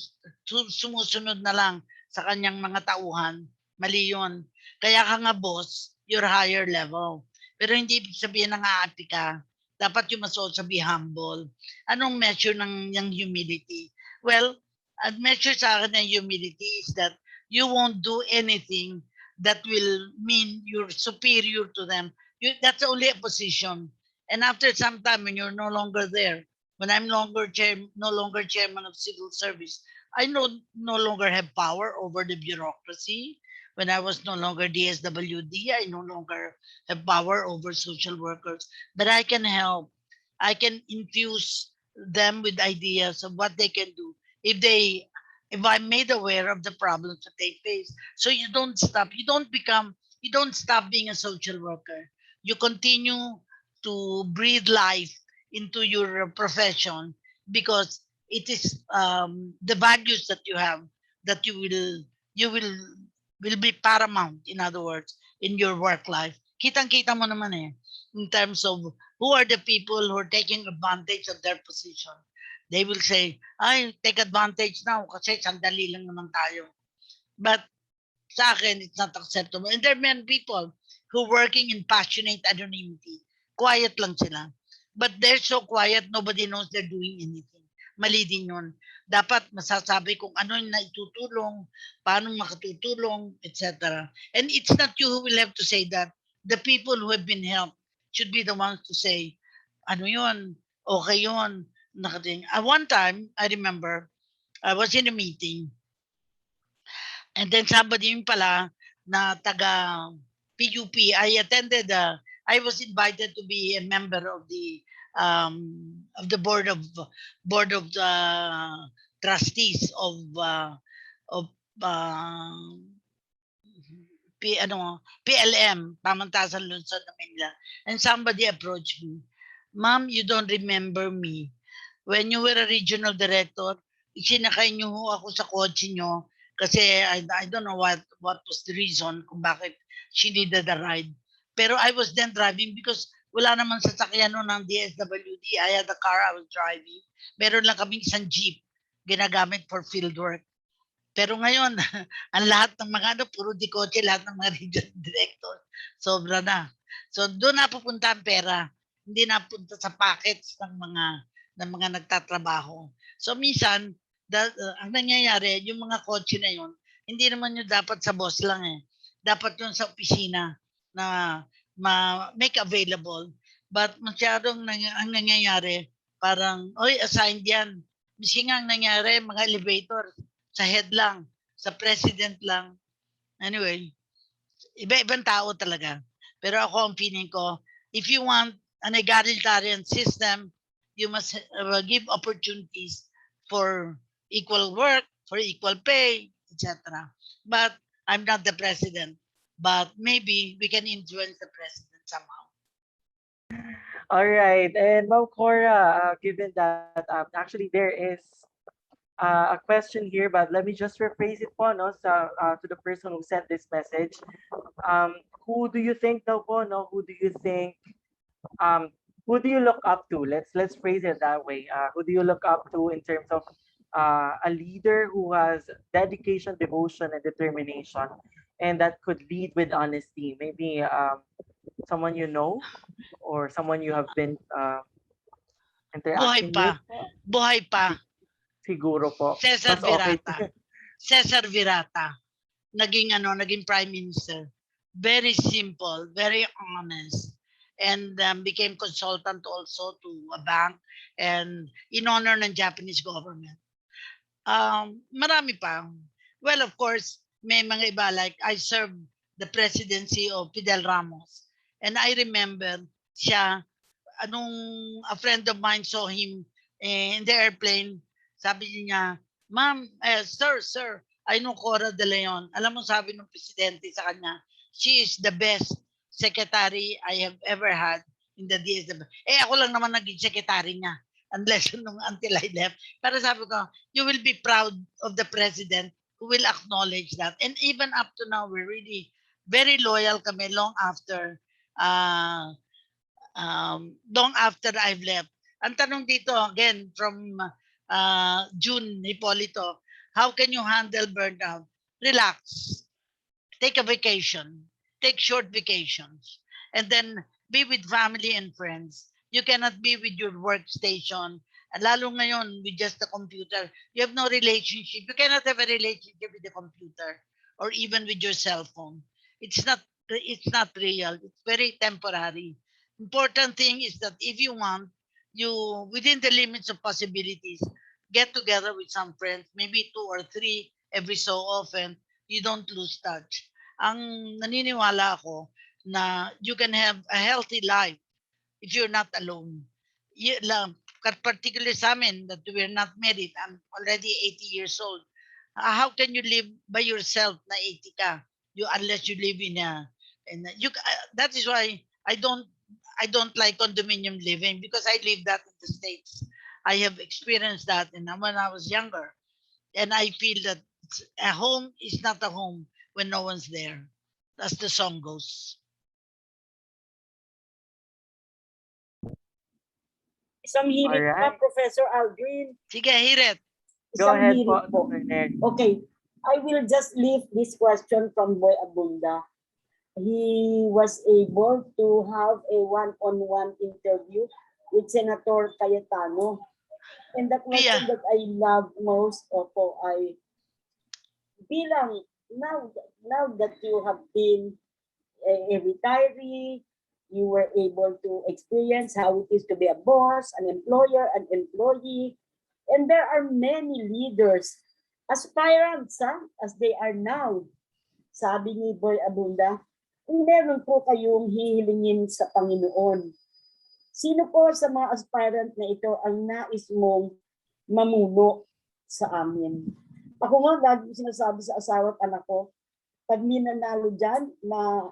sumusunod na lang sa kanyang mga tauhan, mali yun. Kaya ka nga boss, you're higher level. Pero hindi ibig sabihin na aati ka. Dapat you must also be humble. Anong measure ng humility? Well, ang measure sa akin ng humility is that you won't do anything that will mean you're superior to them. That's only a position. And after some time, when you're no longer there, when I'm no longer chairman of civil service, I no longer have power over the bureaucracy. When I was no longer DSWD, I no longer have power over social workers, but I can help. I can infuse them with ideas of what they can do if they if I'm made aware of the problems that they face. So you don't stop. You don't stop being a social worker. You continue to breathe life into your profession because it is the values that you have that you will be paramount, in other words, in your work life. Kitang-kita mo naman eh, in terms of who are the people who are taking advantage of their position. They will say, ay, take advantage now kasi sandali lang naman tayo. But sa akin, it's not acceptable. And there are many people who working in passionate anonymity. Quiet lang sila. But they're so quiet, nobody knows they're doing anything. Mali din yun. Dapat masasabi kung ano yung naitutulong, paano makatutulong, etc. And it's not you who will have to say that. The people who have been helped should be the ones to say, ano yun, okay yun, nakating. One time, I remember, I was in a meeting. And then somebody yung pala na taga PUP, I was invited to be a member of the board of trustees of uh, PLM, Pamantasan Lungsod ng Manila. And somebody approached me, Ma'am, you don't remember me. When you were a regional director, isinakay niyo ho ako sa kotse niyo kasi I don't know what was the reason kung bakit she needed a ride. Pero I was then driving because wala naman sasakyan noon ng DSWD. I had a car I was driving. Meron lang kaming isang jeep ginagamit for field work. Pero ngayon, ang lahat ng mga puro di kotse, lahat ng mga regional director, sobra na. So doon napupunta ang pera, hindi napunta sa pockets ng mga nagtatrabaho. So minsan, ang nangyayari, yung mga kotse na yun, hindi naman yun dapat sa boss lang eh. Dapat yun sa opisina na make available. But masyadong ang nangyayari, parang, oy, assigned yan. Miski nga ang nangyayari, mga elevator, sa head lang, sa president lang. Anyway, iba-ibang tao talaga. Pero ako ang feeling ko, if you want an egalitarian system, you must give opportunities for equal work, for equal pay, etc. But I'm not the president. But maybe we can influence the president somehow. All right, and Ma'am Cora, given that actually there is a question here, but let me just rephrase it po, no, to the person who sent this message. Um, who do you think daw po, no? Who do you think, um, who do you look up to? Let's phrase it that way. Who do you look up to in terms of a leader who has dedication, devotion, and determination, and that could lead with honesty? Maybe someone you know or someone you have been Buhay interacting pa. with po? Buhay pa. Siguro po. Cesar Mas okay. Virata. Cesar Virata. Naging Prime Minister. Very simple, very honest. And became consultant also to a bank and in honor ng Japanese government. Marami pa. Well, of course, may mga iba like I served the presidency of Fidel Ramos. And I remember siya, a friend of mine saw him in the airplane. Sabi niya, Ma'am, sir, I know Cora de Leon. Alam mo, sabi ng presidente sa kanya, she is the best secretary I have ever had in the DSWD. Ako lang naman naging secretary niya until I left. Pero sabi ko, you will be proud of the president who will acknowledge that. And even up to now, we're really very loyal kami long after I've left. Ang tanong dito, again, from June Hipolito, how can you handle burnout? Relax. Take a vacation. Take short vacations. And then be with family and friends. You cannot be with your workstation. Lalo ngayon with just the computer. You have no relationship. You cannot have a relationship with the computer or even with your cell phone. It's not real. It's very temporary. Important thing is that if you want, you within the limits of possibilities, get together with some friends, maybe 2 or 3 every so often. You don't lose touch. Ang naniniwala ako na you can have a healthy life if you're not alone. Particularly sa amin that we're not married, I'm already 80 years old. How can you live by yourself na 80 ka? Unless you live that is why I don't like condominium living because I live that in the States. I have experienced that when I was younger. And I feel that a home is not a home when no one's there. As the song goes. Isang hirit pa, Alright. Professor Aldrin. Sige, hirit. Go Isang ahead hirit po, po. Dr. Neri. Okay, I will just leave this question from Boy Abunda. He was able to have a one-on-one interview with Senator Cayetano. And the question that I love most, bilang now that you have been a retiree, you were able to experience how it is to be a boss, an employer, an employee. And there are many leaders, aspirants, as they are now. Sabi ni Boy Abunda, kung meron po kayong hihilingin sa Panginoon, sino po sa mga aspirant na ito ang nais mong mamuno sa amin? Ako nga, lagi sinasabi sa asawa at anak ko, pag minanalo dyan na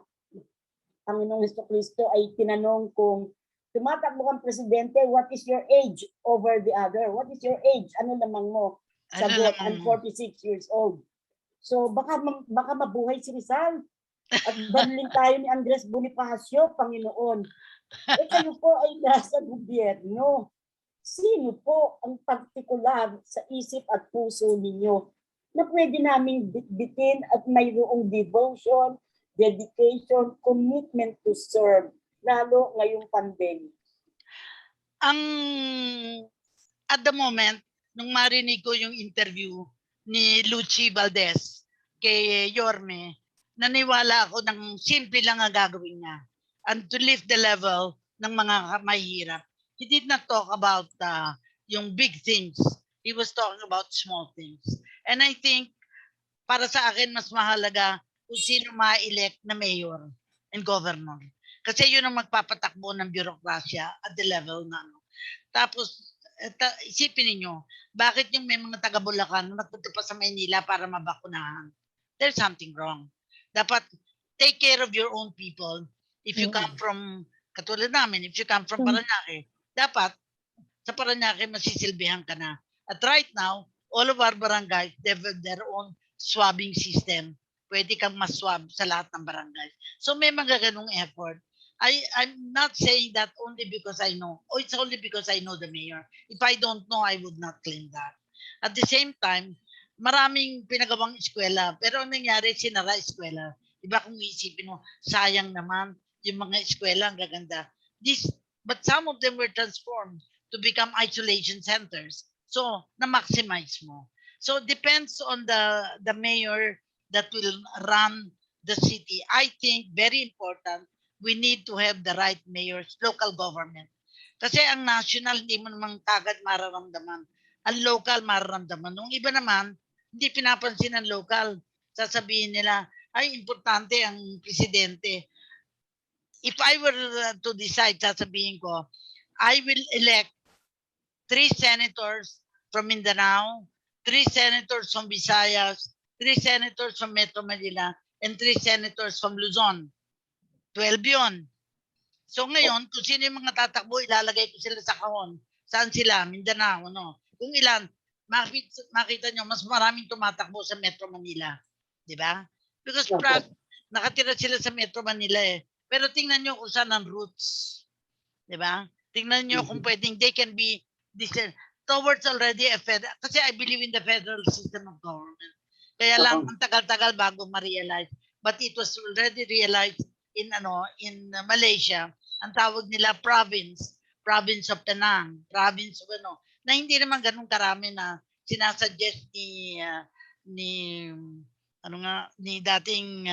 Panginoong Jesucristo ay tinanong kung tumatakbo kang presidente, what is your age over the other? What is your age? Ano lamang mo? Sagot, I'm 46 years old. So baka mabuhay si Rizal. At banling tayo ni Andres Bonifacio, Panginoon. Kayo po ay nasa gobyerno. Sino po ang partikular sa isip at puso ninyo na pwede naming bitbitin at mayroong devotion, dedication, commitment to serve, lalo ngayong pandemic? At the moment, nung marinig ko yung interview ni Lucy Valdez kay Yorme, naniwala ako ng simple lang ang gagawin niya. And to lift the level ng mga mahihirap. He did not talk about yung big things. He was talking about small things. And I think, para sa akin, mas mahalaga kung sino ma-elect na mayor and governor. Kasi yun ang magpapatakbo ng bureaucracia at the level na. Tapos, isipin niyo, bakit yung may mga taga-Bulacan na nagpunta pa sa Maynila para mabakunahan? There's something wrong. Dapat take care of your own people. If you come from, katulad namin, if you come from Parañaque, dapat sa Parañaque masisilbihan ka na. At right now, all of our barangays, they have their own swabbing system pwede kang maswab sa lahat ng barangay. So may mga ganung effort. I'm not saying that only because I know. Oh, it's only because I know the mayor. If I don't know, I would not claim that. At the same time, maraming pinagawang eskwela. Pero ang nangyari, sinara eskwela. Diba kung isipin mo, sayang naman yung mga eskwela, ang gaganda. But some of them were transformed to become isolation centers. So, na-maximize mo. So, depends on the mayor that will run the city. I think very important, we need to have the right mayors, local government. Kasi ang national, hindi mo naman kagad mararamdaman. Ang local, mararamdaman. Nung iba naman, hindi pinapansin ang local. Sasabihin nila, ay, importante ang presidente. If I were to decide, sasabihin ko, I will elect 3 senators from Mindanao, 3 senators from Visayas, 3 senators from Metro Manila, and 3 senators from Luzon. 12 yun. So ngayon, kung sino yung mga tatakbo, ilalagay ko sila sa kahon. Saan sila? Mindanao, no? Kung ilan, makita nyo, mas maraming tumatakbo sa Metro Manila. Di ba? Because nakatira sila sa Metro Manila eh. Pero tingnan nyo kung saan ang roots. Di ba? Tingnan nyo kung pwedeng they can be towards already a federal. Kasi I believe in the federal system of government. Kaya lang, ang tagal-tagal bago ma-realize. But it was already realized in Malaysia. Ang tawag nila province of Penang, province of na hindi naman ganun karami na sinasuggest ni dating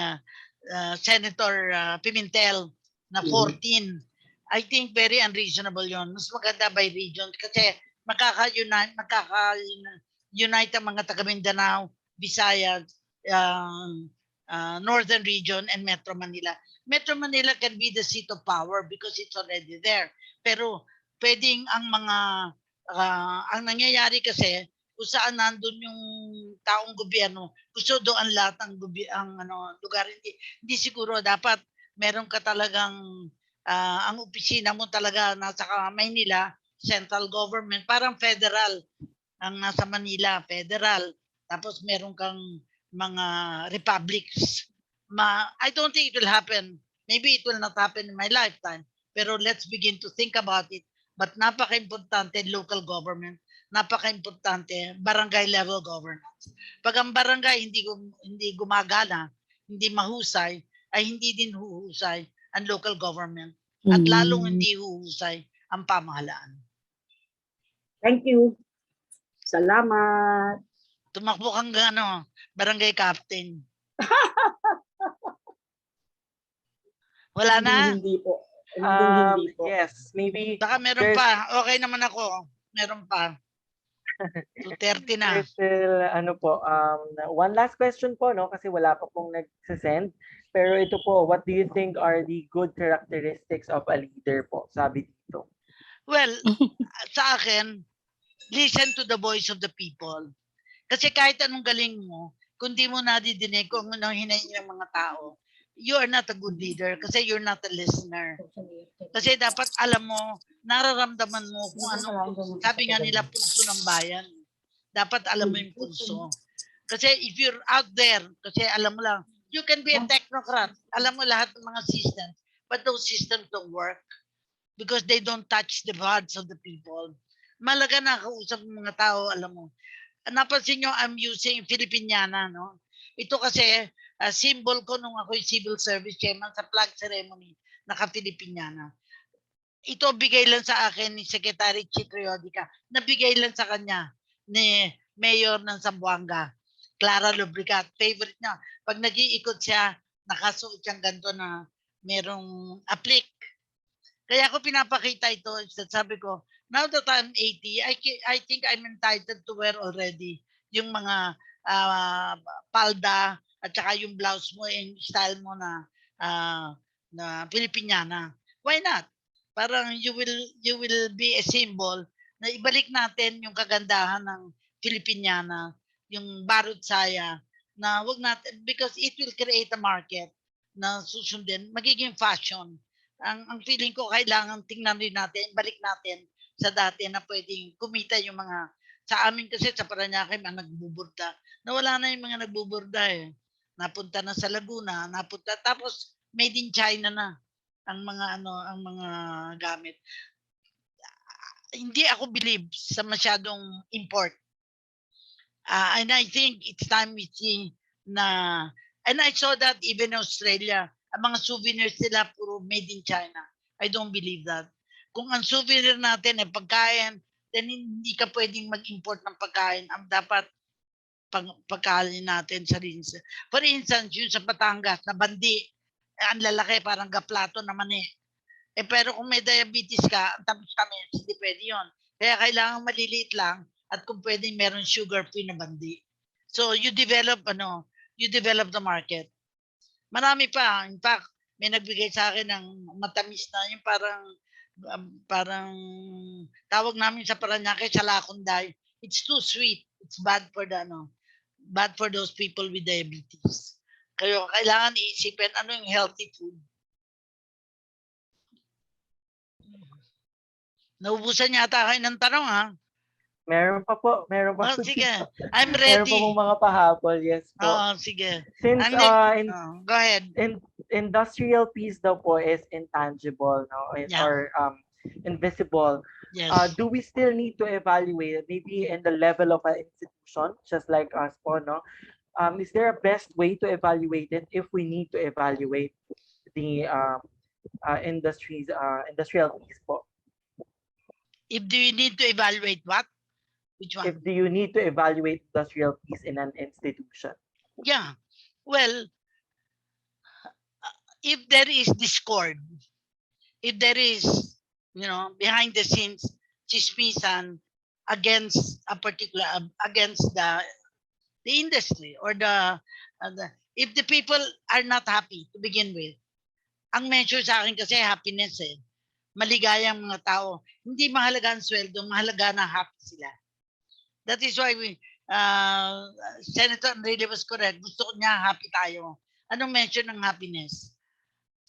Senator Pimentel na 14. I think very unreasonable yon. Mas maganda by region kasi makaka-unite ang mga taga Mindanao, Visayas, Northern Region, and Metro Manila. Metro Manila can be the seat of power because it's already there. Pero pwedeng ang nangyayari kasi kung saan nandun yung taong gobyerno, gusto doon lahat ng lugar. Hindi siguro dapat meron ka talagang ang opisina mo talaga nasa Maynila, central government, parang federal ang nasa Manila, federal. Tapos meron kang mga republics. I don't think it will happen. Maybe it will not happen in my lifetime. Pero let's begin to think about it. But napaka-importante local government, napaka-importante barangay level governance. Pag ang barangay hindi gumagana, hindi mahusay, ay hindi din huhusay ang local government. At lalong hindi huhusay ang pamahalaan. Thank you. Salamat. Tumakbo kang barangay captain. Wala na? Hindi po. Hindi po. Yes, maybe. Baka meron pa. Okay naman ako. Meron pa. 2:30 na. Still, one last question po, no? Kasi wala pa pong nagsisend. Pero ito po, what do you think are the good characteristics of a leader po? Sabi dito. Well, sa akin, listen to the voice of the people. Kasi kahit anong galing mo, kung di mo nadidinig kung anong hinayin ng mga tao, you are not a good leader kasi you're not a listener. Kasi dapat alam mo, nararamdaman mo kung ano, sabi nga nila, pulso ng bayan. Dapat alam mo yung pulso. Kasi if you're out there, kasi alam mo lang, you can be a technocrat. Alam mo lahat ng mga systems, but those systems don't work because they don't touch the hearts of the people. Malaga na kausap ng mga tao, alam mo. Napansin nyo, I'm using Philippiniana, no? Ito kasi, symbol ko nung ako'y civil service chairman sa flag ceremony, naka-Philippiniana. Ito bigay lang sa akin ni Secretary Chitriodica, nabigay lang sa kanya ni Mayor ng Zamboanga, Clara Lubricat. Favorite niya. Pag nag-iikot siya, nakasuot siyang ganito na merong aplik. Kaya ako pinapakita ito, sabi ko, now that I'm 80, I think I'm entitled to wear already yung mga palda at saka yung blouse mo and style mo na Filipiniana. Why not? Parang you will be a symbol na ibalik natin yung kagandahan ng Filipiniana, yung barut saya, na wag natin, because it will create a market na susundin, magiging fashion. Ang feeling ko, kailangan tingnan rin natin, balik natin sa dati na pwedeng kumita yung mga, sa amin kasi sa Paranaque, mga nagbuburda. Nawala na yung mga nagbuburda eh. napunta na sa Laguna, tapos made in China na ang mga gamit. Hindi ako believe sa masyadong import. And I think it's time we see na, and I saw that even in Australia, ang mga souvenirs nila puro made in China. I don't believe that. Kung ang souvenir natin ay pagkain, then hindi ka pwedeng mag-import ng pagkain. Ang dapat pagkain natin sa rinse. For instance, yung sa Batangas na bandi, ang lalaki parang gaplato naman eh. Pero kung may diabetes ka, ang tamis-tamis, hindi pwede yun. Kaya kailangan maliliit lang at kung pwede meron sugar-free na bandi. So you develop the market. Marami pa. In fact, may nagbigay sa akin ng matamis na yung parang tawag namin sa Paranaque, salakunday. It's too sweet. It's bad for bad for those people with diabetes. Kaya kailangan iisipin ano yung healthy food. Naubusan yata kayo ng tanong, ha? Meron pa po. Meron pa po. Sige. I'm Meron pa ready. pong mga pahabol. Yes po. Sige. Since Go ahead. industrial peace daw po is intangible, no? Yeah. Or invisible. Yes. Do we still need to evaluate it? Maybe in the level of an institution, just like us po, no? Is there a best way to evaluate it if we need to evaluate the industrial peace po? If do you need to evaluate what? Which one? If do you need to evaluate industrial peace in an institution? Yeah. Well, if there is discord, if there is, behind the scenes chismisan against a particular, against the industry or if the people are not happy to begin with, ang measure sa akin kasi happiness eh. Maligayang mga tao. Hindi mahalaga ang sweldo, mahalaga na happy sila. That is why Senator Enrile was correct. Gusto ko niya happy tayo. Anong measure ng happiness?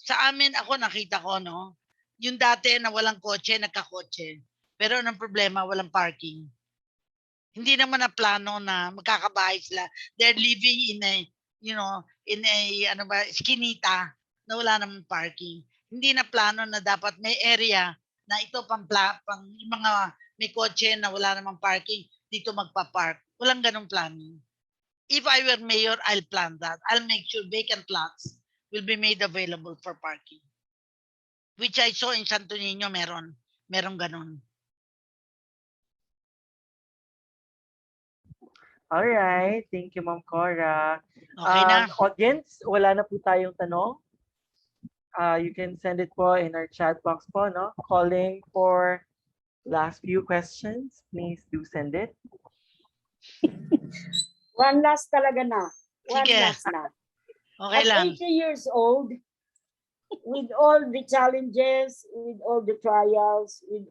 Sa amin, ako nakita ko, no? Yung dati na walang kotse, nagkakotse. Pero anong problema? Walang parking. Hindi naman na plano na magkakabahay sila. They're living in a skinita na wala namang parking. Hindi na plano na dapat may area na ito yung mga may kotse na wala namang parking, dito magpa-park. Walang ganong planning. If I were mayor, I'll plan that. I'll make sure vacant lots will be made available for parking. Which I saw in Santo Niño, meron ganon. All right. Thank you, Ma'am Cora. Okay na? Audience, wala na po tayong tanong. You can send it po in our chat box po, no? Calling for last few questions. Please do send it. One last talaga na. One Sige. last na. Okay At lang. 80 years old, with all the challenges, with all the trials, with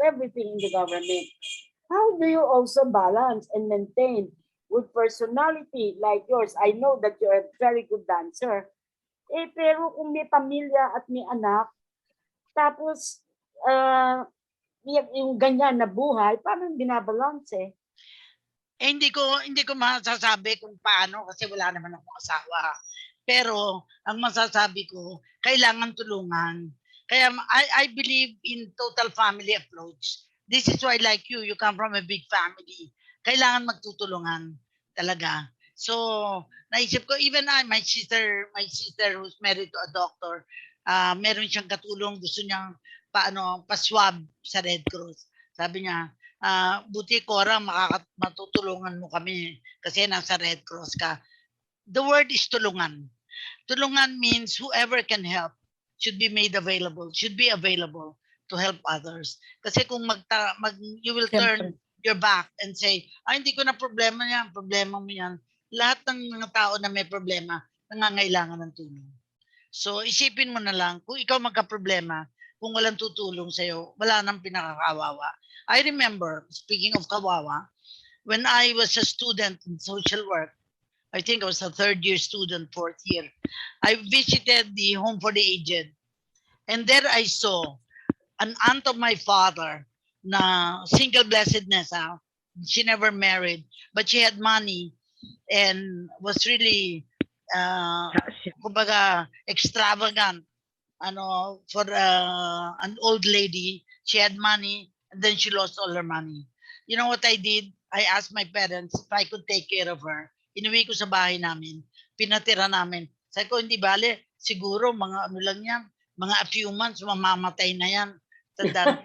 everything in the government, how do you also balance and maintain good personality like yours? I know that you're a very good dancer. Pero kung may pamilya at may anak, tapos yung ganyan na buhay, paano binabalance? Hindi ko masasabi kung paano kasi wala naman akong asawa. Pero ang masasabi ko, kailangan tulungan. Kaya I believe in total family approach. This is why like you come from a big family. Kailangan magtutulungan talaga. So, naisip ko, even my sister who's married to a doctor, meron siyang katulong, gusto niyang pa-swab sa Red Cross. Sabi niya, buti Cora, matutulungan mo kami kasi nasa Red Cross ka. The word is tulungan. Tulungan means whoever can help should be available to help others. Kasi kung you will turn your back and say, hindi ko na problema mo yan. Lahat ng mga tao na may problema, nangangailangan ng tulong. So, isipin mo na lang, kung ikaw magka-problema, kung walang tutulong sa'yo, wala nang pinakakawawa. I remember, speaking of kawawa, when I was a student in social work, I think I was a third-year student, fourth year, I visited the home for the aged. And there I saw an aunt of my father na single blessedness. She never married, but she had money and was really kumbaga extravagant for an old lady. She had money and then she lost all her money. You know what I did? I asked my parents if I could take care of her. Inuwi ko sa bahay namin. Pinatira namin. Sabi ko, hindi bale. Siguro mga ano lang yan. Mga a few months, mamamatay na yan. Tandaan.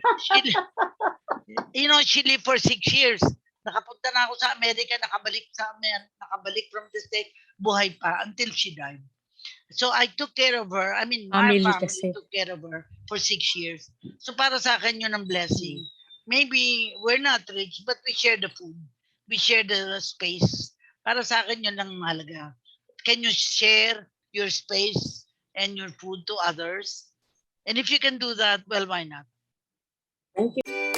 She lived for 6 years. Nakapunta na ako sa Amerika, nakabalik from the States, buhay pa until she died. So I took care of her. I mean, my family took care of her for 6 years. So para sa akin yun ang blessing. Maybe we're not rich, but we share the food. We share the space. Para sa akin yun ang mahalaga. Can you share your space and your food to others? And if you can do that, well, why not? Thank you.